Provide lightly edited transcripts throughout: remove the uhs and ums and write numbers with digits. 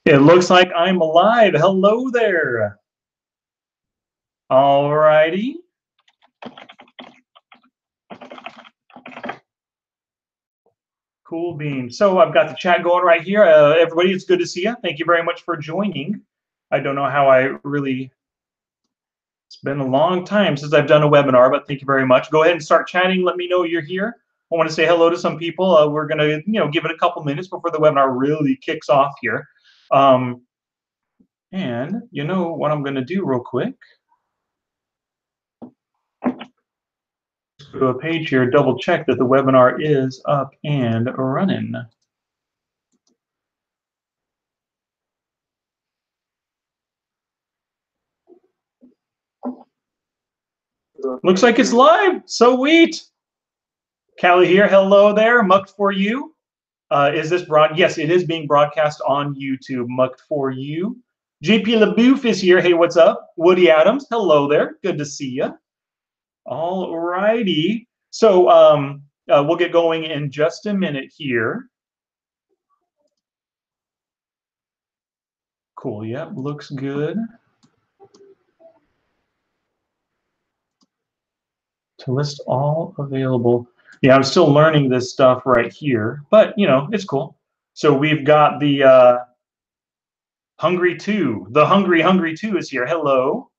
It looks like I'm live. Hello there. All righty. Cool beans. So I've got the chat going right here. Everybody, it's good to see you. Thank you very much for joining. I don't know how it's been a long time since I've done a webinar, but thank you very much. Go ahead and start chatting. Let me know you're here. I want to say hello to some people. We're going to, give it a couple minutes before the webinar really kicks off here. And you know what I'm going to do real quick? Go to a page here, double check that the webinar is up and running. Looks like it's live. Sweet. Callie here. Hello there. Mucked for you. Is this broad? Yes, it is being broadcast on YouTube. Mucked for you. JP LaBouffe is here. Hey, what's up? Woody Adams. Hello there. Good to see you. All righty. So we'll get going in just a minute here. Cool. Yep. Looks good. To list all available. Yeah, I'm still learning this stuff right here, but it's cool. So we've got the Hungry 2. The Hungry 2 is here. Hello.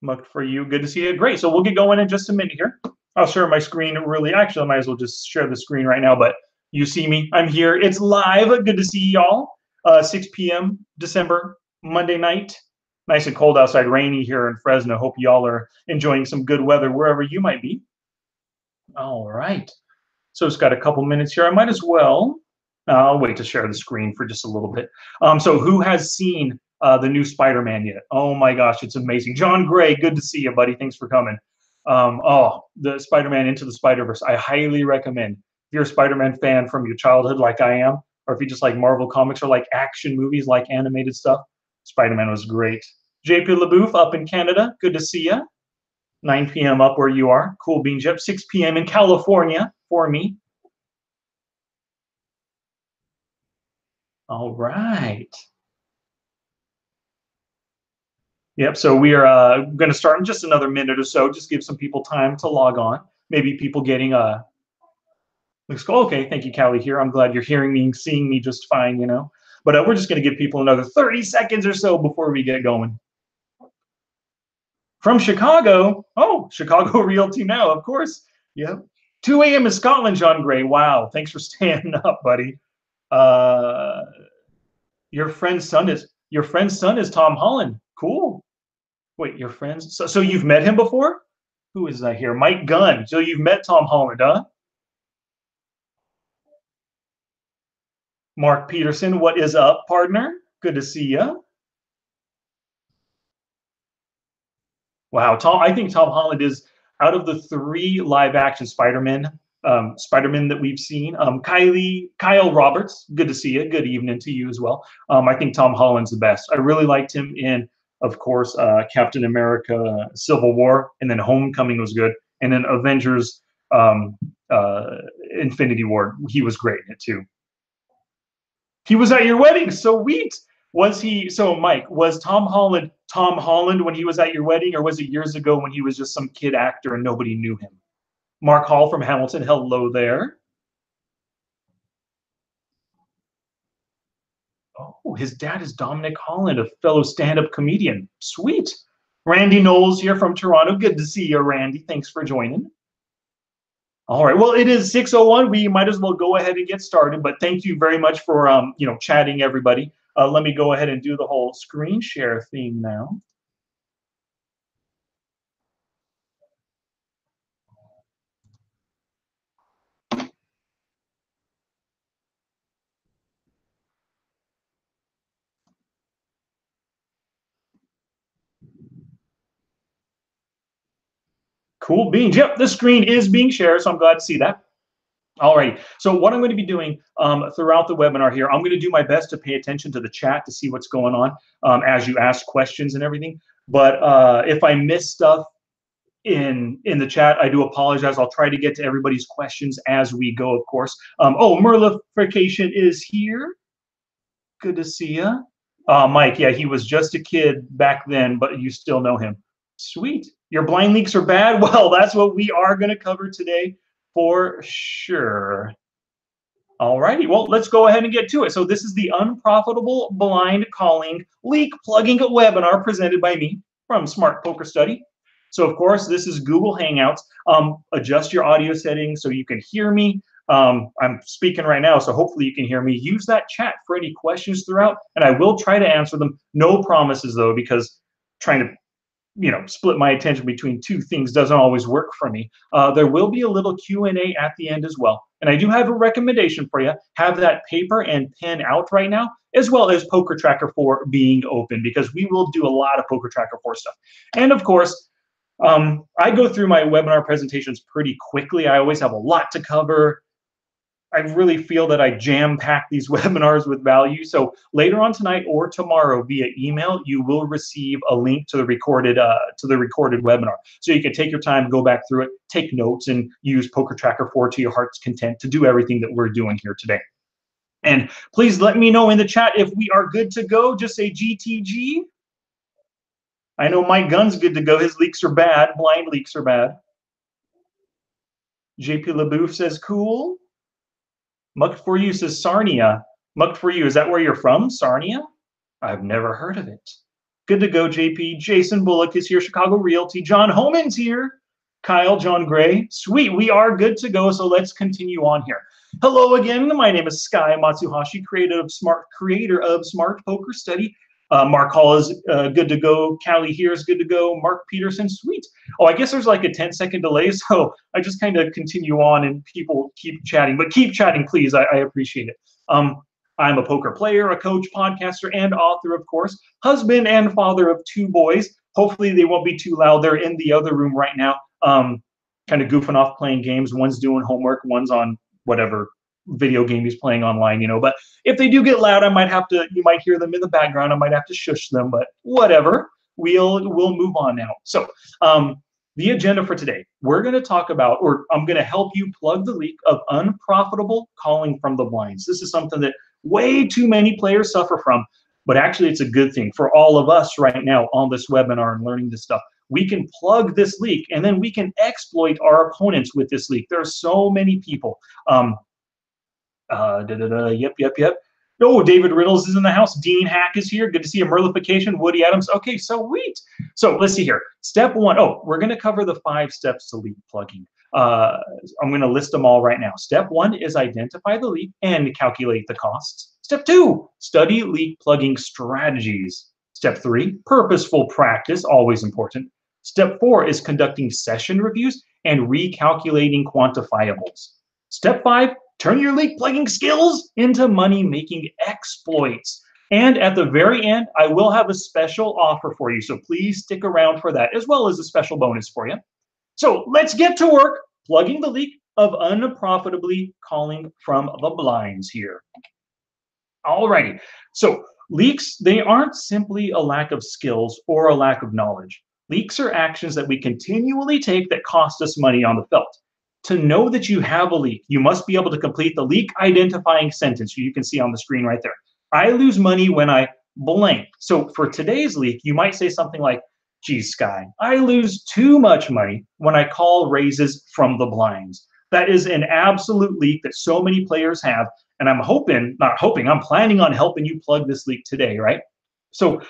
Mucked for you. Good to see you. Great. So we'll get going in just a minute here. I'll share my screen really. Actually, I might as well just share the screen right now, but you see me. I'm here. It's live. Good to see y'all. 6 p.m. December, Monday night. Nice and cold outside, rainy here in Fresno. Hope y'all are enjoying some good weather wherever you might be. All right. So it's got a couple minutes here. I might as well. I'll wait to share the screen for just a little bit. So who has seen the new Spider-Man yet? Oh my gosh, it's amazing. John Gray, good to see you, buddy. Thanks for coming. The Spider-Man Into the Spider-Verse. I highly recommend. If you're a Spider-Man fan from your childhood like I am, or if you just like Marvel comics or like action movies, like animated stuff, Spider-Man was great. JP LaBouffe up in Canada, good to see you. 9 p.m. up where you are. Cool beans. Yep, 6 p.m. in California for me. All right. Yep, so we are going to start in just another minute or so. Just give some people time to log on. Maybe people getting okay, thank you, Callie, here. I'm glad you're hearing me and seeing me just fine, But we're just going to give people another 30 seconds or so before we get going. From Chicago. Oh, Chicago Realty Now, of course. Yep. 2 a.m. in Scotland, John Gray. Wow, thanks for staying up, buddy. Your friend's son is Tom Holland. Cool. Wait, your friends? So you've met him before? Who is that here? Mike Gunn. So you've met Tom Holland, huh? Mark Peterson, what is up, partner? Good to see you. Wow, I think Tom Holland is, out of the 3 live-action Spider-Man that we've seen. Kyle Roberts, good to see you. Good evening to you as well. I think Tom Holland's the best. I really liked him in, of course, Captain America: Civil War, and then Homecoming was good, and then Avengers: Infinity War. He was great in it too. He was at your wedding. Sweet. Was he? So, Mike, was Tom Holland when he was at your wedding, or was it years ago when he was just some kid actor and nobody knew him? Mark Hall from Hamilton, hello there. Oh, his dad is Dominic Holland, a fellow stand-up comedian. Sweet. Randy Knowles here from Toronto. Good to see you, Randy. Thanks for joining. All right. Well, it is 6:01. We might as well go ahead and get started. But thank you very much for chatting, everybody. Let me go ahead and do the whole screen share thing now. Cool beans. Yep, the screen is being shared, so I'm glad to see that. All right. So what I'm going to be doing throughout the webinar here, I'm going to do my best to pay attention to the chat to see what's going on as you ask questions and everything. But if I miss stuff in the chat, I do apologize. I'll try to get to everybody's questions as we go, of course. Merlification is here. Good to see you. Mike, yeah, he was just a kid back then, but you still know him. Sweet. Your blind leaks are bad? Well, that's what we are going to cover today for sure. All righty, well, let's go ahead and get to it. So this is the Unprofitable Blind Calling Leak Plugging webinar presented by me from Smart Poker Study. So of course, this is Google Hangouts. Adjust your audio settings so you can hear me. I'm speaking right now, so hopefully you can hear me. Use that chat for any questions throughout, and I will try to answer them. No promises though, because trying to split my attention between two things doesn't always work for me. There will be a little Q&A at the end as well. And I do have a recommendation for you. Have that paper and pen out right now, as well as Poker Tracker 4 being open, because we will do a lot of Poker Tracker 4 stuff. And of course, I go through my webinar presentations pretty quickly. I always have a lot to cover. I really feel that I jam-pack these webinars with value. So later on tonight or tomorrow via email, you will receive a link to the recorded webinar. So you can take your time, go back through it, take notes, and use Poker Tracker 4 to your heart's content to do everything that we're doing here today. And please let me know in the chat if we are good to go. Just say GTG. I know Mike Gunn's good to go. His leaks are bad. Blind leaks are bad. JP LaBouffe says cool. Muck for You says Sarnia. Muck for You, is that where you're from, Sarnia? I've never heard of it. Good to go, JP. Jason Bullock is here, Chicago Realty. John Homan's here. Kyle, John Gray. Sweet, we are good to go, so let's continue on here. Hello again, my name is Sky Matsuhashi, creator of Smart Poker Study. Mark Hall is good to go. Callie here is good to go. Mark Peterson, sweet. Oh, I guess there's like a 10-second delay, so I just kind of continue on and people keep chatting. But keep chatting, please. I appreciate it. I'm a poker player, a coach, podcaster, and author, of course. Husband and father of 2 boys. Hopefully they won't be too loud. They're in the other room right now, kind of goofing off playing games. One's doing homework, one's on whatever video game he's playing online, but if they do get loud, you might hear them in the background. I might have to shush them, but whatever. We'll move on now. So the agenda for today, we're going to talk about, or I'm going to help you plug the leak of unprofitable calling from the blinds. This is something that way too many players suffer from, but actually it's a good thing for all of us right now on this webinar and learning this stuff. We can plug this leak, and then we can exploit our opponents with this leak. There are so many people. Yep. Oh, David Riddles is in the house. Dean Hack is here. Good to see you. Merlification, Woody Adams. Okay, sweet. So let's see here. Step 1. Oh, we're going to cover the 5 steps to leak plugging. I'm going to list them all right now. Step 1 is identify the leak and calculate the costs. Step 2, study leak plugging strategies. Step 3, purposeful practice, always important. Step 4 is conducting session reviews and recalculating quantifiables. Step 5, turn your leak plugging skills into money-making exploits. And at the very end, I will have a special offer for you, so please stick around for that, as well as a special bonus for you. So let's get to work plugging the leak of unprofitably calling from the blinds here. Alrighty, so leaks, they aren't simply a lack of skills or a lack of knowledge. Leaks are actions that we continually take that cost us money on the felt. To know that you have a leak, you must be able to complete the leak identifying sentence you can see on the screen right there. I lose money when I blank. So for today's leak, you might say something like, geez, Sky, I lose too much money when I call raises from the blinds. That is an absolute leak that so many players have. And I'm planning on helping you plug this leak today, right? So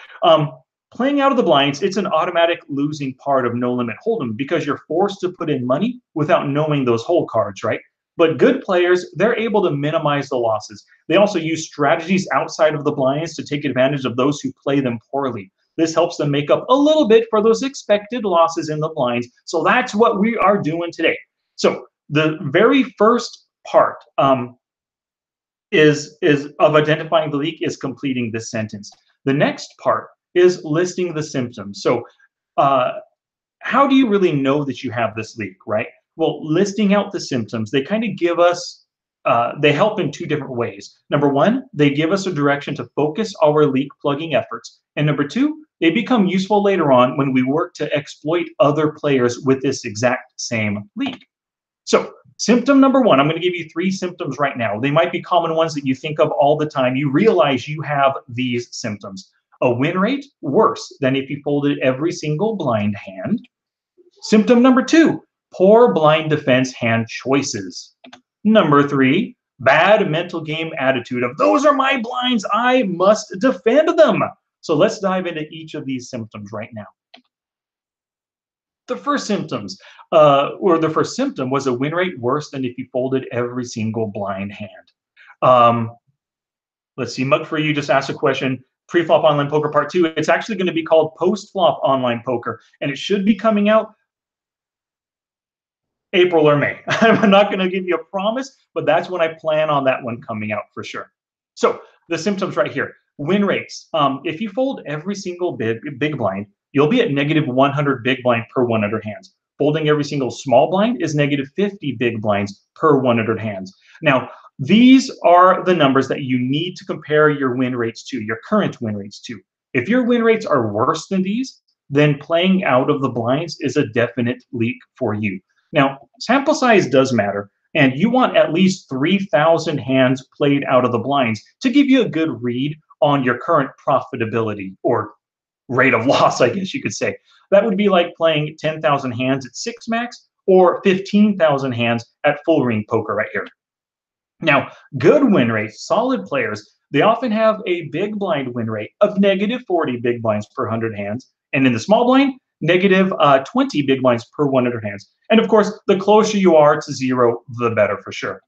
playing out of the blinds, it's an automatic losing part of No Limit Hold'em because you're forced to put in money without knowing those hole cards, right? But good players, they're able to minimize the losses. They also use strategies outside of the blinds to take advantage of those who play them poorly. This helps them make up a little bit for those expected losses in the blinds. So that's what we are doing today. So the very first part is of identifying the leak is completing this sentence. The next part is listing the symptoms. So how do you really know that you have this leak, right? Well, listing out the symptoms, they kind of give us, they help in 2 different ways. Number 1, they give us a direction to focus our leak plugging efforts. And number 2, they become useful later on when we work to exploit other players with this exact same leak. So Symptom number one, I'm going to give you 3 symptoms right now. They might be common ones that you think of all the time. You realize you have these symptoms. A win rate worse than if you folded every single blind hand. Symptom number 2, poor blind defense hand choices. Number 3, bad mental game attitude of those are my blinds, I must defend them. So let's dive into each of these symptoms right now. The first symptoms, the first symptom was a win rate worse than if you folded every single blind hand. Let's see, Mug for You just asked a question. Pre-flop online poker part 2. It's actually going to be called post-flop online poker, and it should be coming out April or May. I'm not going to give you a promise, but that's when I plan on that one coming out for sure. So the symptoms right here. Win rates. If you fold every single big blind, you'll be at negative 100 big blind per 100 hands. Folding every single small blind is negative 50 big blinds per 100 hands. Now, these are the numbers that you need to compare your win rates to, your current win rates to. If your win rates are worse than these, then playing out of the blinds is a definite leak for you. Now, sample size does matter, and you want at least 3,000 hands played out of the blinds to give you a good read on your current profitability or rate of loss, I guess you could say. That would be like playing 10,000 hands at 6 max or 15,000 hands at full ring poker right here. Now, good win rates, solid players, they often have a big blind win rate of negative 40 big blinds per 100 hands. And in the small blind, negative 20 big blinds per 100 hands. And of course, the closer you are to 0, the better for sure.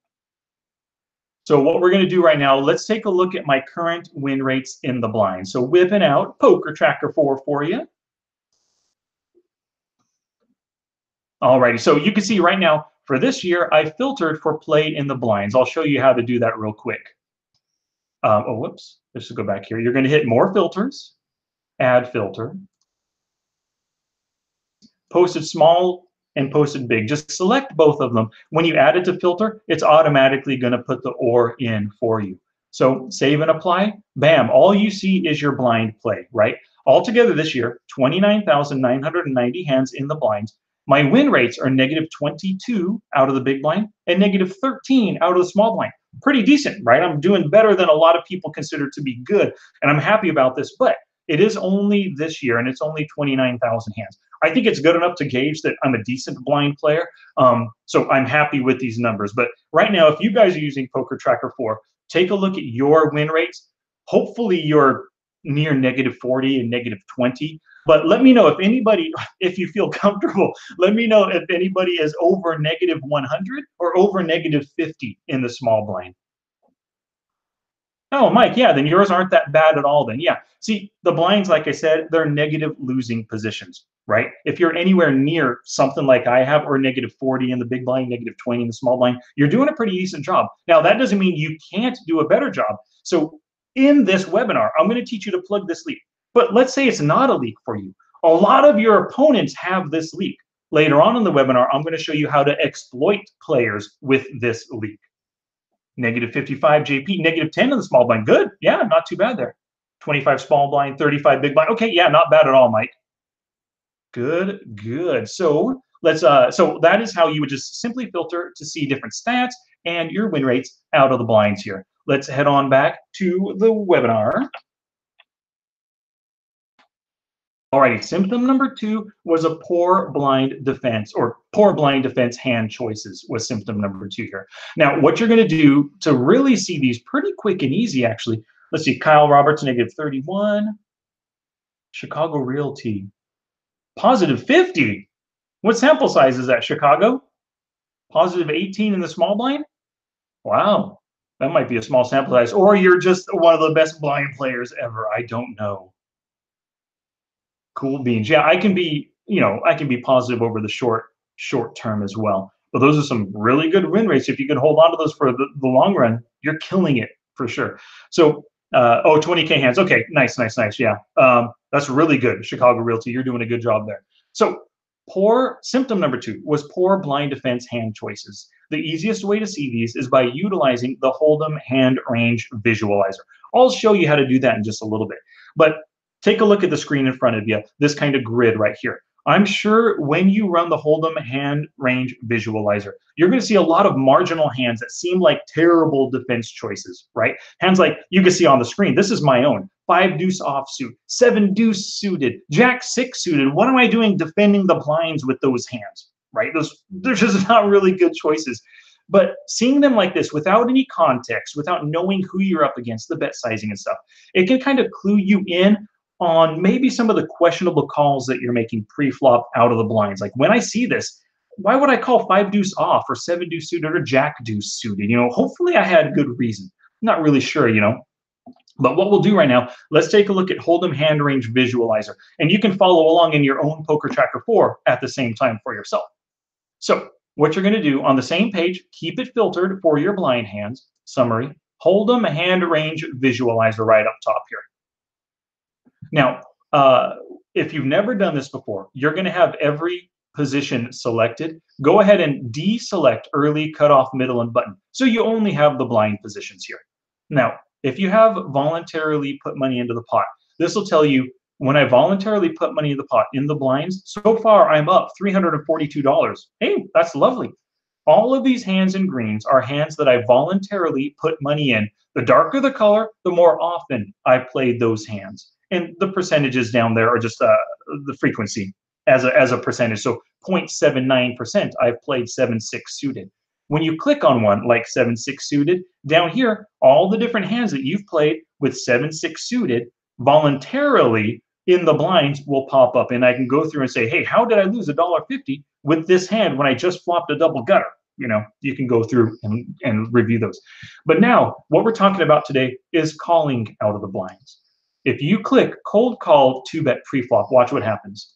So what we're going to do right now, let's take a look at my current win rates in the blind. So whipping out Poker Tracker 4 for you. Alrighty, so you can see right now, for this year, I filtered for play in the blinds. I'll show you how to do that real quick. Whoops, let's just go back here. You're going to hit more filters, add filter, posted small and posted big. Just select both of them. When you add it to filter, it's automatically going to put the OR in for you. So save and apply, bam, all you see is your blind play, right? Altogether this year, 29,990 hands in the blinds. My win rates are negative 22 out of the big blind and negative 13 out of the small blind. Pretty decent, right? I'm doing better than a lot of people consider to be good, and I'm happy about this, but it is only this year, and it's only 29,000 hands. I think it's good enough to gauge that I'm a decent blind player, so I'm happy with these numbers. But right now, if you guys are using Poker Tracker 4, take a look at your win rates. Hopefully, you're near negative 40 and negative 20. But let me know if anybody, if you feel comfortable, let me know if anybody is over negative 100 or over negative 50 in the small blind. Oh, Mike, yeah, then yours aren't that bad at all then. Yeah, see, the blinds, like I said, they're negative losing positions, right? If you're anywhere near something like I have, or negative 40 in the big blind, negative 20 in the small blind, you're doing a pretty decent job. Now, that doesn't mean you can't do a better job. So in this webinar, I'm going to teach you to plug this leak. But let's say it's not a leak for you. A lot of your opponents have this leak. Later on in the webinar, I'm going to show you how to exploit players with this leak. Negative 55 JP, negative 10 in the small blind. Good. Yeah, not too bad there. 25 small blind, 35 big blind. Okay, yeah, not bad at all, Mike. Good, good. So let's so that is how you would just simply filter to see different stats and your win rates out of the blinds here. Let's head on back to the webinar. Alrighty, symptom number 2 was a poor blind defense, or poor blind defense hand choices was symptom number 2 here. Now, what you're going to do to really see these pretty quick and easy, actually, let's see, Kyle Roberts, negative 31, Chicago Realty, positive 50. What sample size is that, Chicago? Positive 18 in the small blind? Wow, that might be a small sample size, or you're just one of the best blind players ever. I don't know. Cool beans. Yeah, I can be, I can be positive over the short term as well. But those are some really good win rates. If you can hold on to those for the long run, you're killing it for sure. So, 20K hands. Okay, nice. Yeah, that's really good. Chicago Realty, you're doing a good job there. So, symptom number 2 was poor blind defense hand choices. The easiest way to see these is by utilizing the Hold'em hand range visualizer. I'll show you how to do that in just a little bit. But take a look at the screen in front of you, this kind of grid right here. I'm sure when you run the Hold'em hand range visualizer, you're going to see a lot of marginal hands that seem like terrible defense choices, right? Hands like you can see on the screen. This is my own. 5 deuce offsuit, 7 deuce suited, jack 6 suited. What am I doing defending the blinds with those hands, right? They're just not really good choices. But seeing them like this without any context, without knowing who you're up against, the bet sizing and stuff, it can kind of clue you in on maybe some of the questionable calls that you're making pre-flop out of the blinds. Like when I see this, why would I call 5 deuce off or 7 deuce suited or jack deuce suited? Hopefully I had good reason. Not really sure. But what we'll do right now, let's take a look at Hold'em hand range visualizer, and you can follow along in your own Poker Tracker 4 at the same time for yourself. So what you're going to do on the same page, keep it filtered for your blind hands, summary, Hold'em hand range visualizer right up top here. Now, if you've never done this before, you're going to have every position selected. Go ahead and deselect early, cutoff, middle, and button. So you only have the blind positions here. Now, if you have voluntarily put money into the pot, this will tell you when I voluntarily put money in the pot in the blinds, so far I'm up $342. Hey, that's lovely. All of these hands in greens are hands that I voluntarily put money in. The darker the color, the more often I played those hands. And the percentages down there are just the frequency as a percentage. So 0.79%, I've played 7-6 suited. When you click on one like 7-6 suited, down here, all the different hands that you've played with 7-6 suited voluntarily in the blinds will pop up. And I can go through and say, hey, how did I lose $1.50 with this hand when I just flopped a double gutter? You can go through and review those. But now, what we're talking about today is calling out of the blinds. If you click cold call 2-bet pre-flop, watch what happens.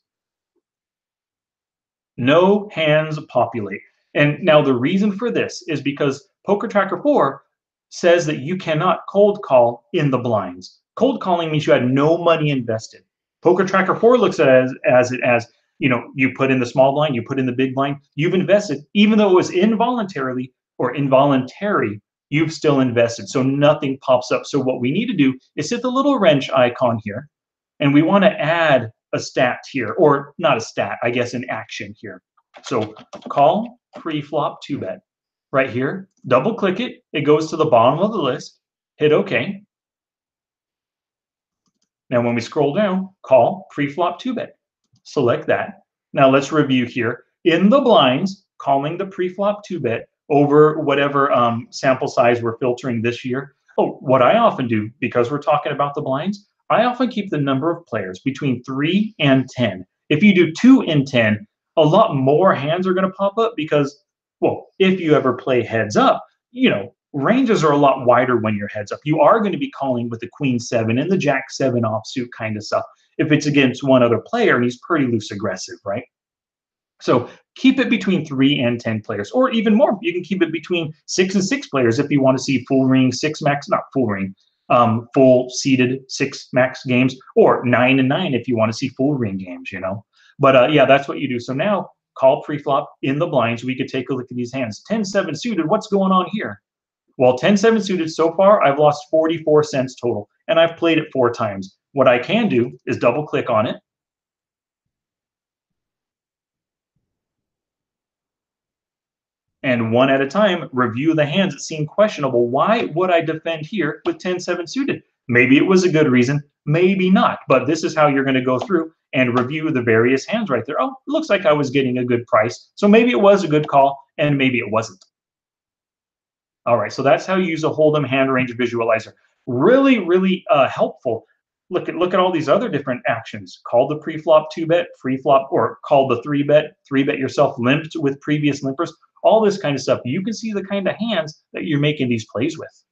No hands populate. And now the reason for this is because Poker Tracker 4 says that you cannot cold call in the blinds. Cold calling means you had no money invested. Poker Tracker 4 looks at it as you put in the small blind, you put in the big blind, you've invested, even though it was involuntarily or involuntary, you've still invested. So nothing pops up. So what we need to do is hit the little wrench icon here, and we want to add a stat here, or not a stat, I guess an action here. So call pre-flop 2-bet right here, double click it, it goes to the bottom of the list, hit OK. Now when we scroll down, call pre-flop 2-bet, select that. Now let's review here. In the blinds, calling the pre-flop 2-bet over whatever sample size we're filtering this year. Oh, what I often do, because we're talking about the blinds, I often keep the number of players between 3 and 10. If you do 2 and 10, a lot more hands are going to pop up because, well, if you ever play heads up, ranges are a lot wider when you're heads up. You are going to be calling with the queen 7 and the jack 7 offsuit kind of stuff if it's against one other player and he's pretty loose aggressive, right? So keep it between 3 and 10 players, or even more. You can keep it between 6 and 6 players if you want to see full ring 6 max, not full ring, full seated 6 max games, or 9 and 9 if you want to see full ring games, But yeah, that's what you do. So now call pre-flop in the blinds. We could take a look at these hands. 10-7 suited, what's going on here? Well, 10-7 suited so far, I've lost 44 cents total, and I've played it 4 times. What I can do is double click on it, and one at a time, review the hands that seem questionable. Why would I defend here with 10-7 suited? Maybe it was a good reason, maybe not. But this is how you're going to go through and review the various hands right there. Oh, it looks like I was getting a good price. So maybe it was a good call, and maybe it wasn't. All right, so that's how you use a Hold'em hand range visualizer. Really, really helpful. Look at all these other different actions. Call the pre-flop 2-bet, pre-flop, or call the 3-bet, 3-bet yourself, limped with previous limpers. All this kind of stuff. You can see the kind of hands that you're making these plays with.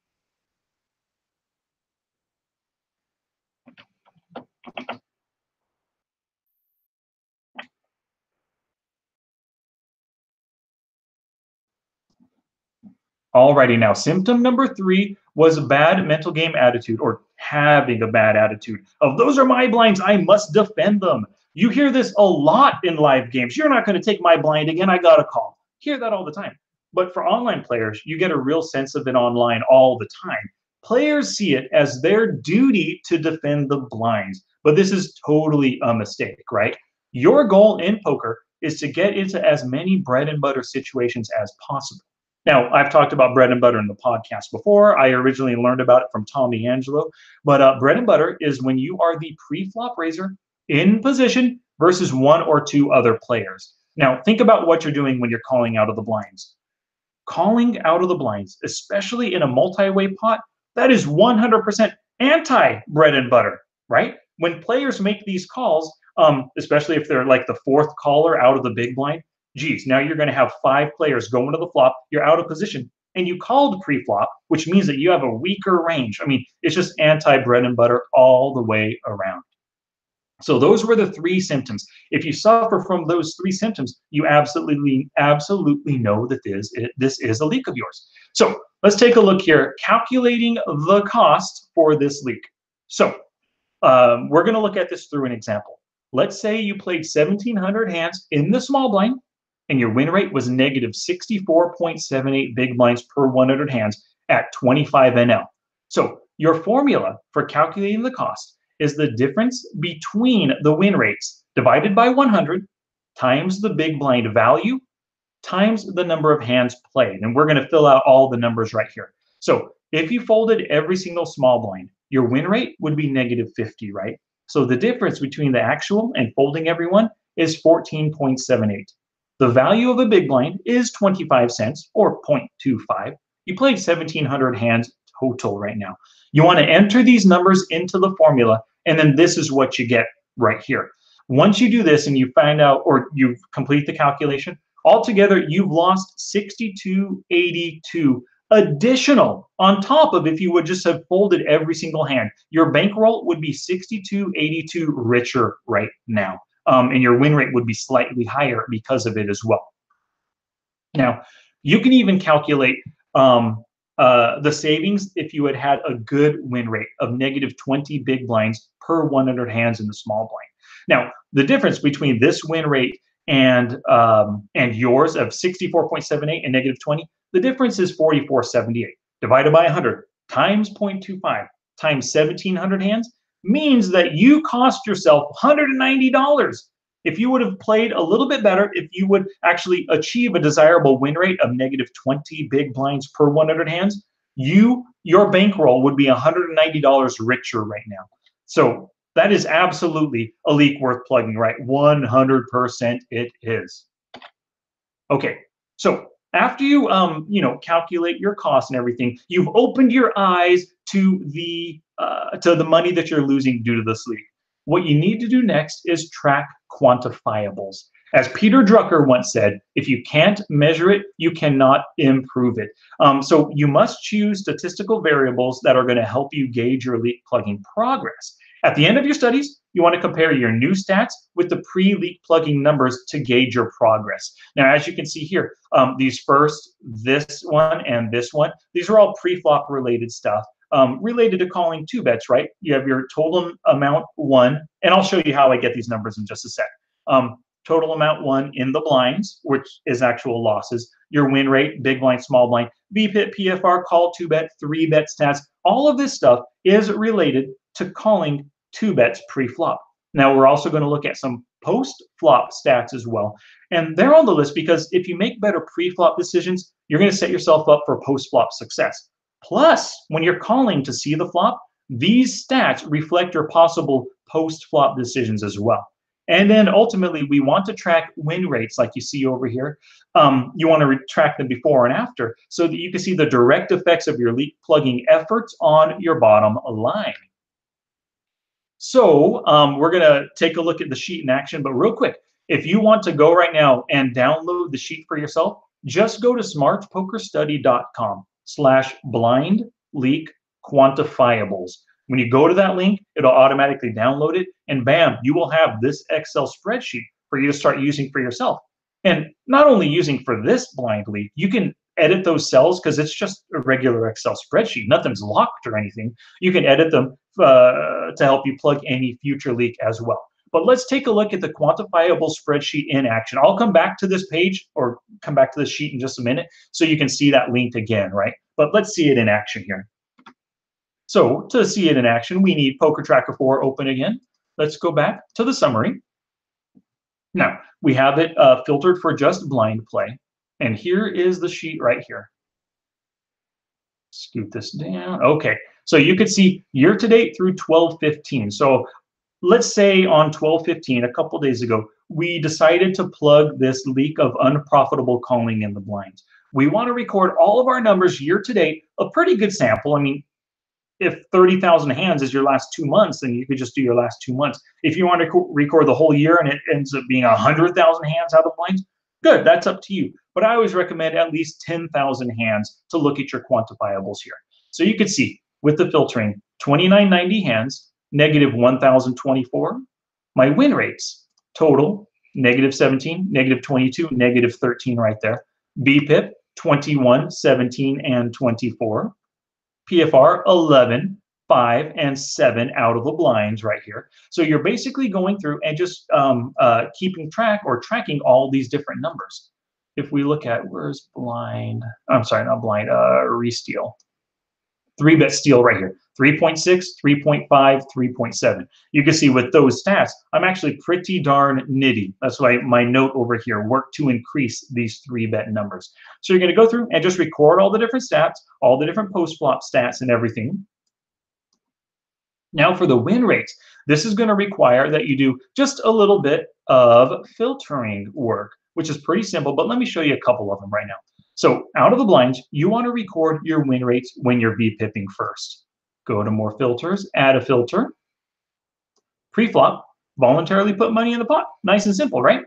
Alrighty, now symptom number 3 was a bad mental game attitude, or having a bad attitude of those are my blinds, I must defend them. You hear this a lot in live games. You're not going to take my blind again, I got a call. Hear that all the time. But for online players, you get a real sense of it online all the time. Players see it as their duty to defend the blinds, but this is totally a mistake, right? Your goal in poker is to get into as many bread and butter situations as possible. Now, I've talked about bread and butter in the podcast before. I originally learned about it from Tommy Angelo, but bread and butter is when you are the pre-flop raiser in position versus one or two other players. Now, think about what you're doing when you're calling out of the blinds. Calling out of the blinds, especially in a multi-way pot, that is 100% anti bread and butter, right? When players make these calls, especially if they're like the fourth caller out of the big blind, geez, now you're going to have five players going to the flop, you're out of position, and you called pre-flop, which means that you have a weaker range. I mean, it's just anti bread and butter all the way around. So those were the three symptoms. If you suffer from those three symptoms, you absolutely know that this is a leak of yours. So let's take a look here, calculating the cost for this leak. So we're going to look at this through an example. Let's say you played 1,700 hands in the small blind, and your win rate was negative 64.78 big blinds per 100 hands at 25 NL. So your formula for calculating the cost is the difference between the win rates divided by 100 times the big blind value times the number of hands played. And we're going to fill out all the numbers right here. So if you folded every single small blind, your win rate would be negative 50, right? So the difference between the actual and folding everyone is 14.78. The value of a big blind is 25 cents or 0.25. You played 1,700 hands total right now. You want to enter these numbers into the formula, and then this is what you get right here. Once you do this and you find out, or you complete the calculation, altogether you've lost 62.82 additional on top of if you would just have folded every single hand. Your bankroll would be 62.82 richer right now, and your win rate would be slightly higher because of it as well. Now, you can even calculate the savings if you had had a good win rate of negative 20 big blinds per 100 hands in the small blind. Now, the difference between this win rate and yours of 64.78 and negative 20, the difference is 44.78 divided by 100 times 0.25 times 1,700 hands means that you cost yourself $190. If you would have played a little bit better, if you would actually achieve a desirable win rate of negative 20 big blinds per 100 hands, your bankroll would be $190 richer right now. So that is absolutely a leak worth plugging, right? 100% it is. Okay, so after you calculate your costs and everything, you've opened your eyes to the money that you're losing due to this leak. What you need to do next is track quantifiables. As Peter Drucker once said, if you can't measure it, you cannot improve it. So you must choose statistical variables that are going to help you gauge your leak plugging progress. At the end of your studies, you want to compare your new stats with the pre-leak plugging numbers to gauge your progress. Now, as you can see here, this one, and this one, these are all pre-flop related stuff. Related to calling two bets, right? You have your total amount won, and I'll show you how I get these numbers in just a sec. Total amount won in the blinds, which is actual losses, your win rate, big blind, small blind, BPIT, PFR, call two bet, three bet stats. All of this stuff is related to calling two bets pre-flop. Now, we're also going to look at some post-flop stats as well. And they're on the list because if you make better pre-flop decisions, you're going to set yourself up for post-flop success. Plus, when you're calling to see the flop, these stats reflect your possible post-flop decisions as well. And then ultimately, we want to track win rates like you see over here. You want to track them before and after so that you can see the direct effects of your leak plugging efforts on your bottom line. So we're going to take a look at the sheet in action, but real quick, if you want to go right now and download the sheet for yourself, just go to smartpokerstudy.com/blind leak quantifiables. When you go to that link, it'll automatically download it, and bam, you will have this Excel spreadsheet for you to start using for yourself. And not only using for this blind leak, you can edit those cells because it's just a regular Excel spreadsheet. Nothing's locked or anything. You can edit them to help you plug any future leak as well. But let's take a look at the quantifiable spreadsheet in action. I'll come back to this page or come back to this sheet in just a minute so you can see that link again, right? But let's see it in action here. So to see it in action, we need Poker Tracker 4 open again. Let's go back to the summary. Now, we have it filtered for just blind play. And here is the sheet right here. Scoot this down. Okay, so you could see year to date through 12/15. So let's say on 12/15, a couple days ago, we decided to plug this leak of unprofitable calling in the blinds. We want to record all of our numbers year to date, a pretty good sample. I mean, if 30,000 hands is your last 2 months, then you could just do your last 2 months. If you want to record the whole year and it ends up being 100,000 hands out of blinds, good, that's up to you. But I always recommend at least 10,000 hands to look at your quantifiables here. So you can see with the filtering, 2990 hands, negative 1,024. My win rates, total, negative 17, negative 22, negative 13 right there. BPIP, 21, 17, and 24. PFR 11, 5, and 7 out of the blinds right here. So you're basically going through and just keeping track or tracking all these different numbers. If we look at, where's blind? I'm sorry, not blind, re-steal. 3-bet steal right here. 3.6, 3.5, 3.7. You can see with those stats, I'm actually pretty darn nitty. That's why my note over here, work to increase these 3-bet numbers. So you're going to go through and just record all the different stats, all the different post-flop stats and everything. Now for the win rates, this is going to require that you do just a little bit of filtering work, which is pretty simple, but let me show you a couple of them right now. So out of the blinds, you want to record your win rates when you're VPIPing first. Go to more filters, add a filter. Pre-flop, voluntarily put money in the pot. Nice and simple, right?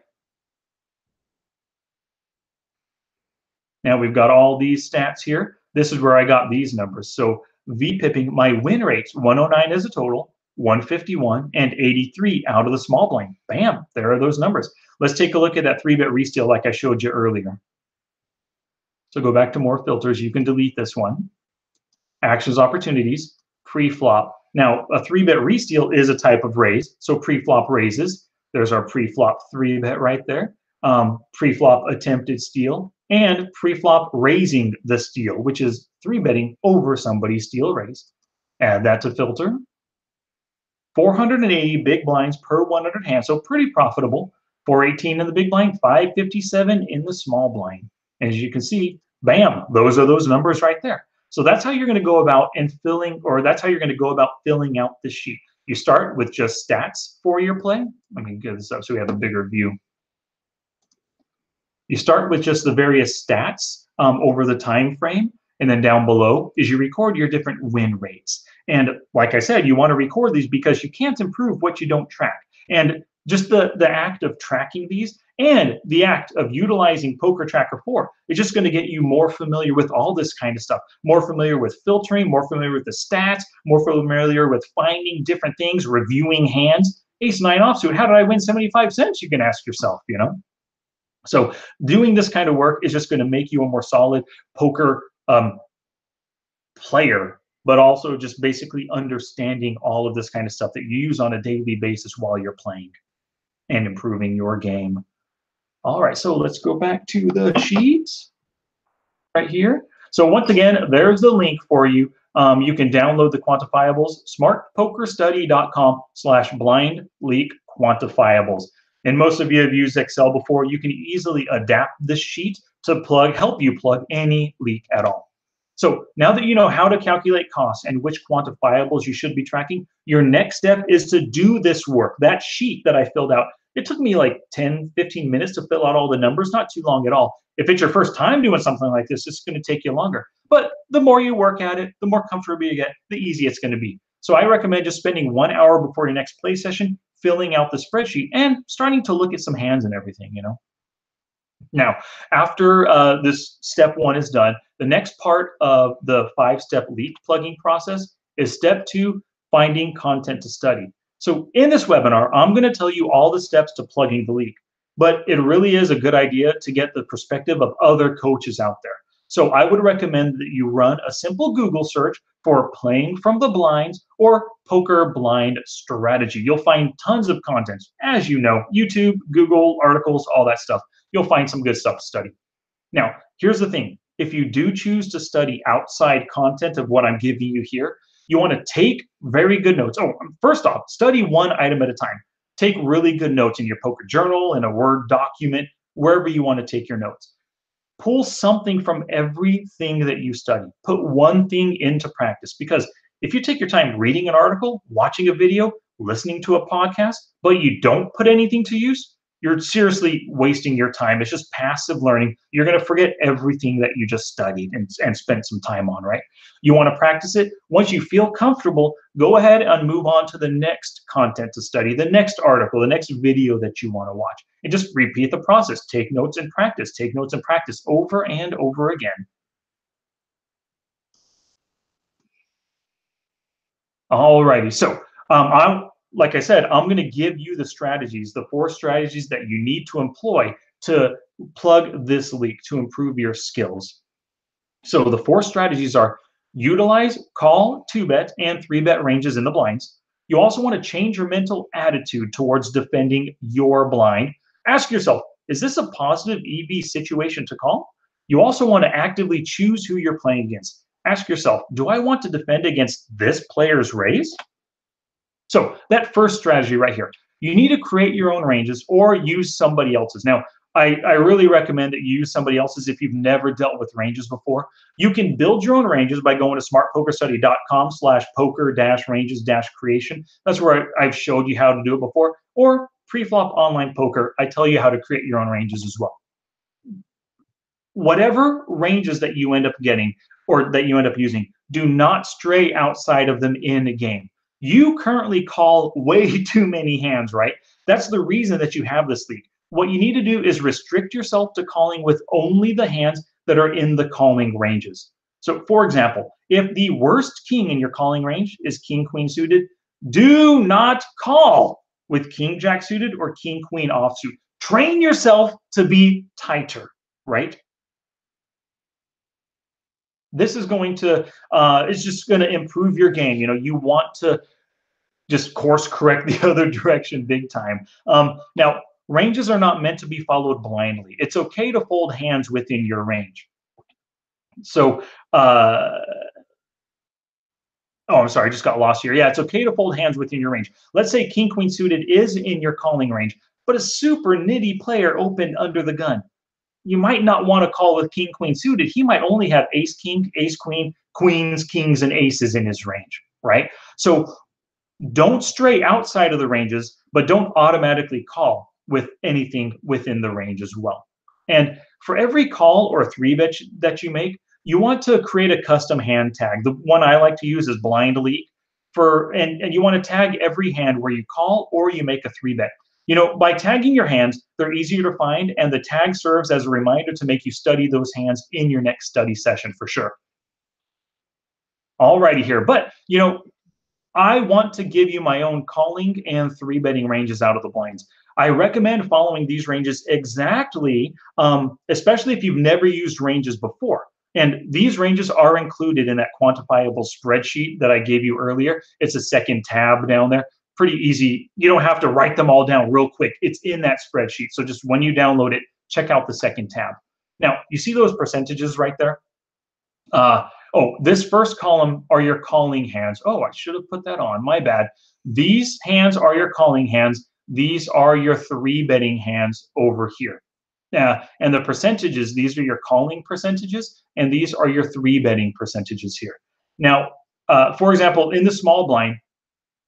Now we've got all these stats here. This is where I got these numbers. So VPIPing, my win rates, 109 as a total, 151, and 83 out of the small blind. Bam, there are those numbers. Let's take a look at that 3-bet re-steal like I showed you earlier. So go back to more filters. You can delete this one. Actions, opportunities, pre-flop. Now, a 3-bet re-steal is a type of raise. So pre-flop raises. There's our pre-flop 3-bet right there. Pre-flop attempted steal. And pre-flop raising the steal, which is 3-betting over somebody's steal raise. Add that to filter. 480 big blinds per 100 hands. So pretty profitable. 418 in the big blind, 557 in the small blind. As you can see, bam, those are those numbers right there. So that's how you're going to go about that's how you're going to go about filling out the sheet. You start with just stats for your play. Let me get this up so we have a bigger view. You start with just the various stats over the time frame, and then down below is you record your different win rates. And like I said, you want to record these because you can't improve what you don't track. And just the act of tracking these and the act of utilizing Poker Tracker 4 is just going to get you more familiar with all this kind of stuff, more familiar with filtering, more familiar with the stats, more familiar with finding different things, reviewing hands. Ace-9 offsuit, how did I win 75 cents? You can ask yourself, you know? So doing this kind of work is just going to make you a more solid poker player, but also just basically understanding all of this kind of stuff that you use on a daily basis while you're playing and improving your game. All right, so let's go back to the sheets right here. So once again, there's the link for you. You can download the quantifiables, smartpokerstudy.com/blind-leak-quantifiables. And most of you have used Excel before. You can easily adapt this sheet to help you plug any leak at all. So now that you know how to calculate costs and which quantifiables you should be tracking, your next step is to do this work. That sheet that I filled out, it took me like 10, 15 minutes to fill out all the numbers, not too long at all. If it's your first time doing something like this, it's going to take you longer. But the more you work at it, the more comfortable you get, the easier it's going to be. So I recommend just spending 1 hour before your next play session, filling out the spreadsheet and starting to look at some hands and everything, you know. Now, after this step 1 is done, the next part of the 5-step leak plugging process is step 2, finding content to study. So in this webinar, I'm going to tell you all the steps to plugging the leak, but it really is a good idea to get the perspective of other coaches out there. So I would recommend that you run a simple Google search for playing from the blinds or poker blind strategy. You'll find tons of content. As you know, YouTube, Google, articles, all that stuff. You'll find some good stuff to study. Now, here's the thing. If you do choose to study outside content of what I'm giving you here, you want to take very good notes. Oh, first off, study one item at a time. Take really good notes in your poker journal, in a Word document, wherever you want to take your notes. Pull something from everything that you study. Put one thing into practice, because if you take your time reading an article, watching a video, listening to a podcast, but you don't put anything to use, you're seriously wasting your time. It's just passive learning. You're going to forget everything that you just studied and spent some time on, right? You want to practice it. Once you feel comfortable, go ahead and move on to the next content to study, the next article, the next video that you want to watch. And just repeat the process. Take notes and practice. Take notes and practice over and over again. Alrighty. So, like I said, I'm going to give you the strategies, the 4 strategies that you need to employ to plug this leak to improve your skills. So the 4 strategies are: utilize call, 2-bet, and 3-bet ranges in the blinds. You also want to change your mental attitude towards defending your blind. Ask yourself, is this a positive EV situation to call? You also want to actively choose who you're playing against. Ask yourself, do I want to defend against this player's raise? So that first strategy right here, you need to create your own ranges or use somebody else's. Now, I really recommend that you use somebody else's if you've never dealt with ranges before. You can build your own ranges by going to smartpokerstudy.com/poker-ranges-creation. That's where I've showed you how to do it before. Or Preflop Online Poker, I tell you how to create your own ranges as well. Whatever ranges that you end up getting or that you end up using, do not stray outside of them in a game. You currently call way too many hands, right? That's the reason that you have this league. What you need to do is restrict yourself to calling with only the hands that are in the calling ranges. So, for example, if the worst king in your calling range is king queen suited, do not call with king jack suited or king queen offsuit. Train yourself to be tighter, right? This is going to it's just going to improve your game. You want to just course correct the other direction big time. Now, ranges are not meant to be followed blindly. It's okay to fold hands within your range. So oh, I'm sorry, I just got lost here. Yeah, it's okay to fold hands within your range. Let's say king queen suited is in your calling range, but a super nitty player opened under the gun. You might not want to call with king queen suited. He might only have ace king, ace queen, queens, kings, and aces in his range, right? So don't stray outside of the ranges, but don't automatically call with anything within the range as well. And for every call or 3-bet that you make, you want to create a custom hand tag. The one I like to use is blind leak and you want to tag every hand where you call or you make a 3-bet. By tagging your hands, they're easier to find, and the tag serves as a reminder to make you study those hands in your next study session for sure. Alrighty here, but I want to give you my own calling and 3-betting ranges out of the blinds. I recommend following these ranges exactly, especially if you've never used ranges before. And these ranges are included in that quantifiable spreadsheet that I gave you earlier. It's a second tab down there. Pretty easy. You don't have to write them all down real quick. It's in that spreadsheet. So just when you download it, check out the second tab. Now, you see those percentages right there? This first column are your calling hands. Oh, I should have put that on. My bad. These hands are your calling hands. These are your 3-betting hands over here. And the percentages, these are your calling percentages, and these are your 3-betting percentages here. Now, for example, in the small blind,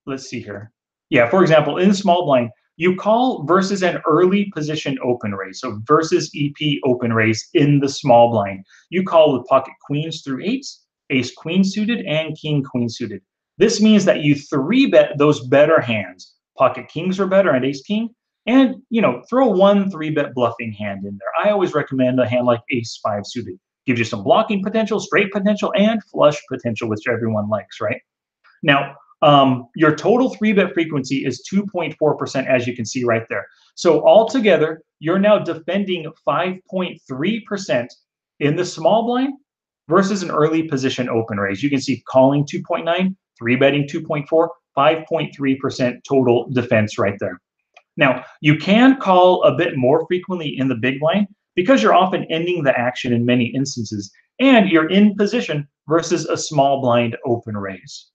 let's see here. Yeah, for example, in the small blind, you call versus an early position open raise. So versus EP open raise in the small blind. You call with pocket queens through eights, ace queen suited, and king queen suited. This means that you 3-bet those better hands. Pocket kings are better and ace king. And, throw one 3-bet bluffing hand in there. I always recommend a hand like ace 5 suited. Gives you some blocking potential, straight potential, and flush potential, which everyone likes, right? Now, your total 3-bet frequency is 2.4%, as you can see right there. So altogether, you're now defending 5.3% in the small blind versus an early position open raise. You can see calling 2.9, 3-betting 2.4, 5.3% total defense right there. Now, you can call a bit more frequently in the big blind because you're often ending the action in many instances, and you're in position versus a small blind open raise.